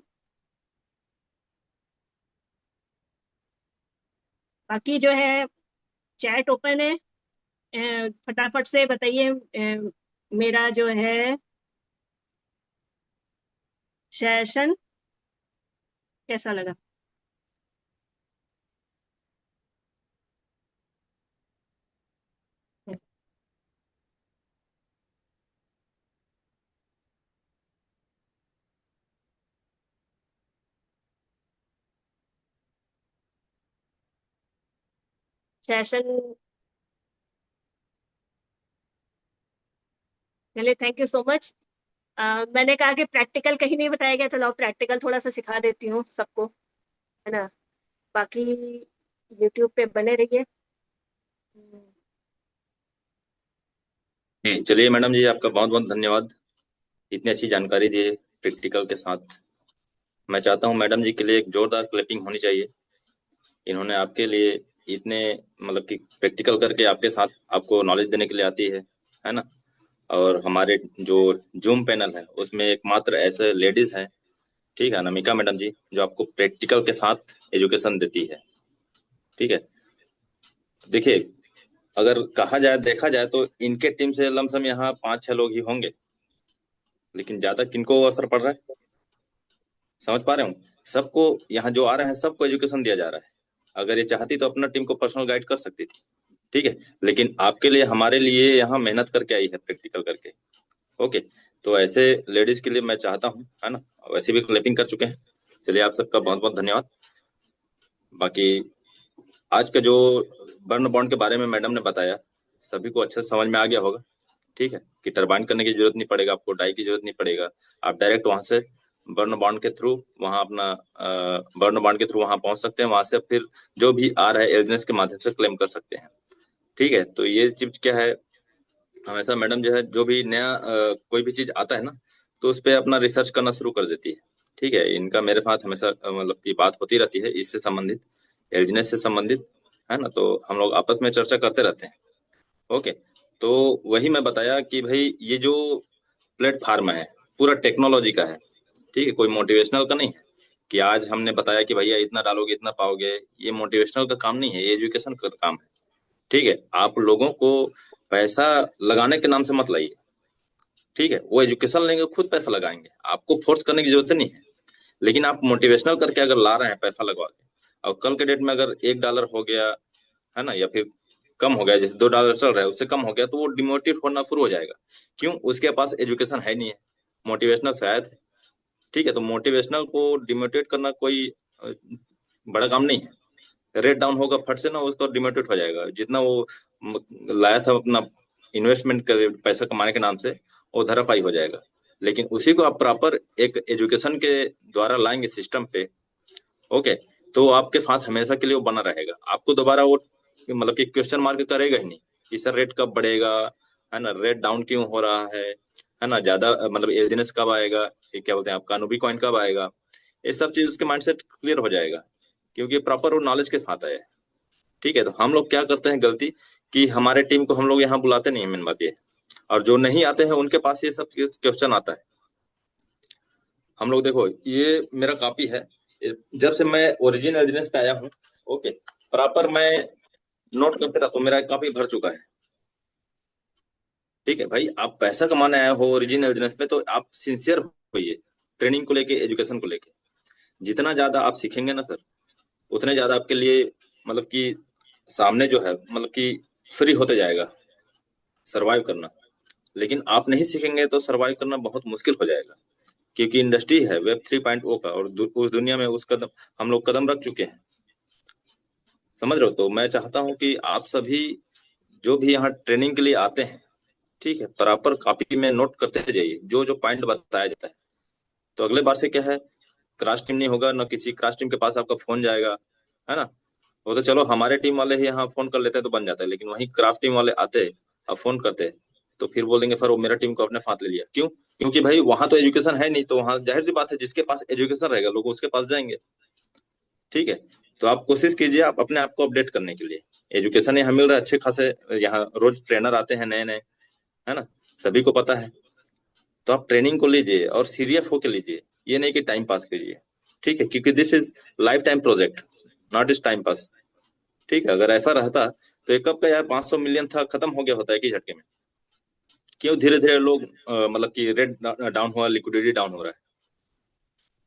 बाकी जो है चैट ओपन है, फटाफट से बताइए मेरा जो है सेशन कैसा लगा। सेशन, चलिए थैंक यू सो मच। मैंने कहा कि प्रैक्टिकल कहीं नहीं बताया गया, चलो प्रैक्टिकल थोड़ा सा सिखा देती हूँ सबको, है ना। बाकी यूट्यूब पे बने रहिए। जी चलिए मैडम जी, आपका बहुत बहुत धन्यवाद, इतनी अच्छी जानकारी दी प्रैक्टिकल के साथ। मैं चाहता हूँ मैडम जी के लिए एक जोरदार क्लैपिंग होनी चाहिए। इन्होंने आपके लिए इतने मतलब कि प्रैक्टिकल करके आपके साथ आपको नॉलेज देने के लिए आती है ना। और हमारे जो जूम पैनल है उसमें एकमात्र ऐसे लेडीज हैं, ठीक है, अनामिका मैडम जी, जो आपको प्रैक्टिकल के साथ एजुकेशन देती है, ठीक है। देखिए, अगर कहा जाए देखा जाए तो इनके टीम से लमसम यहाँ 5-6 लोग ही होंगे, लेकिन ज्यादा किनको असर पड़ रहा है, समझ पा रहे हूँ। सबको यहाँ जो आ रहे हैं सबको एजुकेशन दिया जा रहा है। अगर ये चाहती तो अपना टीम को पर्सनल गाइड कर सकती थी, ठीक है, लेकिन आपके लिए हमारे लिए यहाँ मेहनत करके आई है प्रैक्टिकल करके। ओके, तो ऐसे लेडीज के लिए मैं चाहता हूँ, है ना, वैसे भी क्लैपिंग कर चुके हैं। चलिए आप सबका बहुत बहुत धन्यवाद। बाकी आज का जो बर्न बॉन्ड के बारे में मैडम ने बताया सभी को अच्छे से समझ में आ गया होगा, ठीक है, कि टरबाइन करने की जरूरत नहीं पड़ेगा, आपको डाई की जरूरत नहीं पड़ेगा। आप डायरेक्ट वहां से बर्न बॉन्ड के थ्रू वहां अपना बर्न बॉन्ड के थ्रू वहां पहुंच सकते हैं, वहां से फिर जो भी आ रहा है एलजीएनएस के माध्यम से क्लेम कर सकते हैं, ठीक है। तो ये चीज क्या है, हमेशा मैडम जो है जो भी नया कोई भी चीज आता है ना तो उस पर अपना रिसर्च करना शुरू कर देती है, ठीक है। इनका मेरे साथ हमेशा मतलब की बात होती रहती है इससे संबंधित, एलजीएनएस से संबंधित, है ना, तो हम लोग आपस में चर्चा करते रहते हैं। ओके, तो वही मैं बताया कि भाई ये जो प्लेटफार्म है पूरा टेक्नोलॉजी का है, ठीक है, कोई मोटिवेशनल का नहीं है कि आज हमने बताया कि भैया इतना डालोगे इतना पाओगे। ये मोटिवेशनल का काम नहीं है, ये एजुकेशन का काम है, ठीक है। आप लोगों को पैसा लगाने के नाम से मत लाइए, ठीक है, वो एजुकेशन लेंगे खुद पैसा लगाएंगे, आपको फोर्स करने की जरूरत नहीं है। लेकिन आप मोटिवेशनल करके अगर ला रहे हैं पैसा लगवा के, और कल के डेट में अगर $1 हो गया, है ना, या फिर कम हो गया, जैसे $2 चल रहा है उससे कम हो गया, तो वो डिमोटिवेट होना शुरू हो जाएगा। क्यों? उसके पास एजुकेशन है नहीं है, मोटिवेशनल शायद है, ठीक है। तो मोटिवेशनल को डिमोटिवेट करना कोई बड़ा काम नहीं है। रेट डाउन होगा फट से ना, उसको डिमोटिवेट हो जाएगा। जितना वो लाया था अपना इन्वेस्टमेंट कर पैसा कमाने के नाम से, वो धराशायी हो जाएगा। लेकिन उसी को आप प्रॉपर एक एजुकेशन के द्वारा लाएंगे सिस्टम पे, ओके, तो आपके साथ हमेशा के लिए वो बना रहेगा, आपको दोबारा वो मतलब कि क्वेश्चन मार्क करेगा ही नहीं कि सर रेट कब बढ़ेगा, है ना, रेट डाउन क्यों हो रहा है ना, ज्यादा मतलब एलजीनेस कब आएगा, ये क्या बोलते हैं आपका अनुबी कॉइन कब आएगा, ये सब चीज उसके माइंड से क्लियर हो जाएगा, क्योंकि प्रॉपर वो नॉलेज के साथ है। ठीक है, तो हम लोग क्या करते हैं गलती, कि हमारे टीम को हम लोग यहाँ बुलाते नहीं है, मेन बात ये है। और जो नहीं आते हैं उनके पास ये सब क्वेश्चन आता है। हम लोग देखो, ये मेरा कॉपी है, जब से मैं ओरिजिन एल्जीनेस पे आया हूँ, ओके, प्रॉपर मैं नोट करते रहता हूँ, मेरा कॉपी भर चुका है। ठीक है भाई, आप पैसा कमाने आए हो ओरिजिन एल्जीनेस पे, तो आप सिंसियर होइए ट्रेनिंग को लेके, एजुकेशन को लेके। जितना ज्यादा आप सीखेंगे ना सर, उतने ज्यादा आपके लिए मतलब कि सामने जो है मतलब कि फ्री होते जाएगा सरवाइव करना। लेकिन आप नहीं सीखेंगे तो सरवाइव करना बहुत मुश्किल हो जाएगा, क्योंकि इंडस्ट्री है वेब 3.0 का, और उस दुनिया में उस कदम हम लोग कदम रख चुके हैं। समझ रहे हो? तो मैं चाहता हूँ कि आप सभी जो भी यहाँ ट्रेनिंग के लिए आते हैं, ठीक है, प्रॉपर कॉपी में नोट करते जाइए जो जो पॉइंट बताया जाता है। तो अगले बार से क्या है, क्रॉस टीम नहीं होगा ना, किसी क्रॉस टीम के पास आपका फोन जाएगा, है ना। वो तो चलो हमारे टीम वाले ही यहाँ फोन कर लेते हैं तो बन जाता है, लेकिन वहीं क्राफ्ट टीम वाले आते अब फोन करते तो फिर बोल देंगे सर वो मेरा टीम को अपने साथ ले लिया, क्यों? क्योंकि भाई वहां तो एजुकेशन है नहीं, तो वहां जाहिर सी बात है जिसके पास एजुकेशन रहेगा लोग उसके पास जाएंगे। ठीक है, तो आप कोशिश कीजिए आप अपने आप को अपडेट करने के लिए। एजुकेशन यहाँ मिल रहा है अच्छे खासे, यहाँ रोज ट्रेनर आते हैं नए नए, है ना, सभी को पता है। तो आप ट्रेनिंग को लीजिए और सीरियस होके लीजिए, ये नहीं कि टाइम पास करिए। ठीक है, क्योंकि this is life time project, not is time pass. ठीक है, अगर ऐसा रहता तो एक कप का यार 500 मिलियन था, खत्म हो गया होता है एक ही झटके में। क्यों धीरे धीरे लोग मतलब कि रेट डाउन हुआ, लिक्विडिटी डाउन हो रहा है।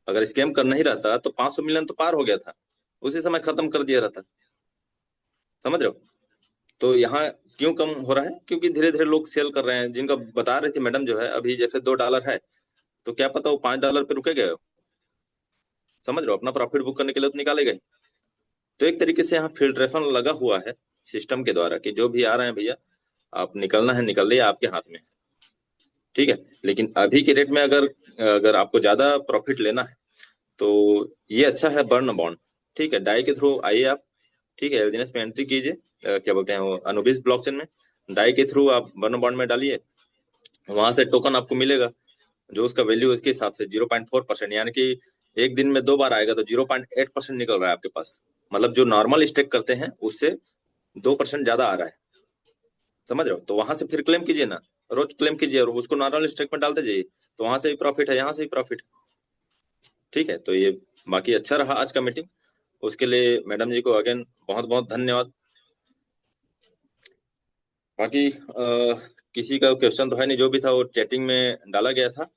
अगर स्कैम करना ही रहता तो 500 मिलियन तो पार हो गया था, उसी समय खत्म कर दिया रहता। समझ रहे हो? तो यहाँ क्यों कम हो रहा है, क्योंकि धीरे धीरे लोग सेल कर रहे हैं। जिनका बता रही थी मैडम जो है, अभी जैसे $2 है, तो क्या पता वो $5 पे रुकेगा। समझ रहे हो? अपना प्रॉफिट बुक करने के लिए तो निकालेगा ही। तो एक तरीके से यहाँ फिल्ट्रेशन लगा हुआ है सिस्टम के द्वारा, कि जो भी आ रहे हैं भैया आप निकलना है निकल लिया, आपके हाथ में है। ठीक है, लेकिन अभी के रेट में अगर अगर आपको ज्यादा प्रॉफिट लेना है तो ये अच्छा है बर्न बॉन्ड। ठीक है, डाई के थ्रू आइए आप। ठीक है, एलजीएनएस में एंट्री कीजिए, क्या बोलते हैं वो, अनुबिस ब्लॉकचेन में डाई के थ्रू आप बर्न बॉन्ड में डालिए। वहां से टोकन आपको मिलेगा, जो उसका वैल्यू उसके हिसाब से 0.4%, यानी कि एक दिन में 2 बार आएगा तो 0.8% निकल रहा है आपके पास। मतलब जो नॉर्मल स्टेक करते हैं उससे 2% ज्यादा आ रहा है। समझ रहे हो? तो वहां से फिर क्लेम कीजिए ना, रोज क्लेम कीजिए और उसको नॉर्मल स्टेक में डालते जाइए, तो वहां से भी प्रॉफिट है, यहाँ से भी प्रॉफिट। ठीक है, तो ये बाकी अच्छा रहा आज का मीटिंग, उसके लिए मैडम जी को अगेन बहुत बहुत धन्यवाद। बाकी किसी का क्वेश्चन तो है नहीं, जो भी था वो चैटिंग में डाला गया था।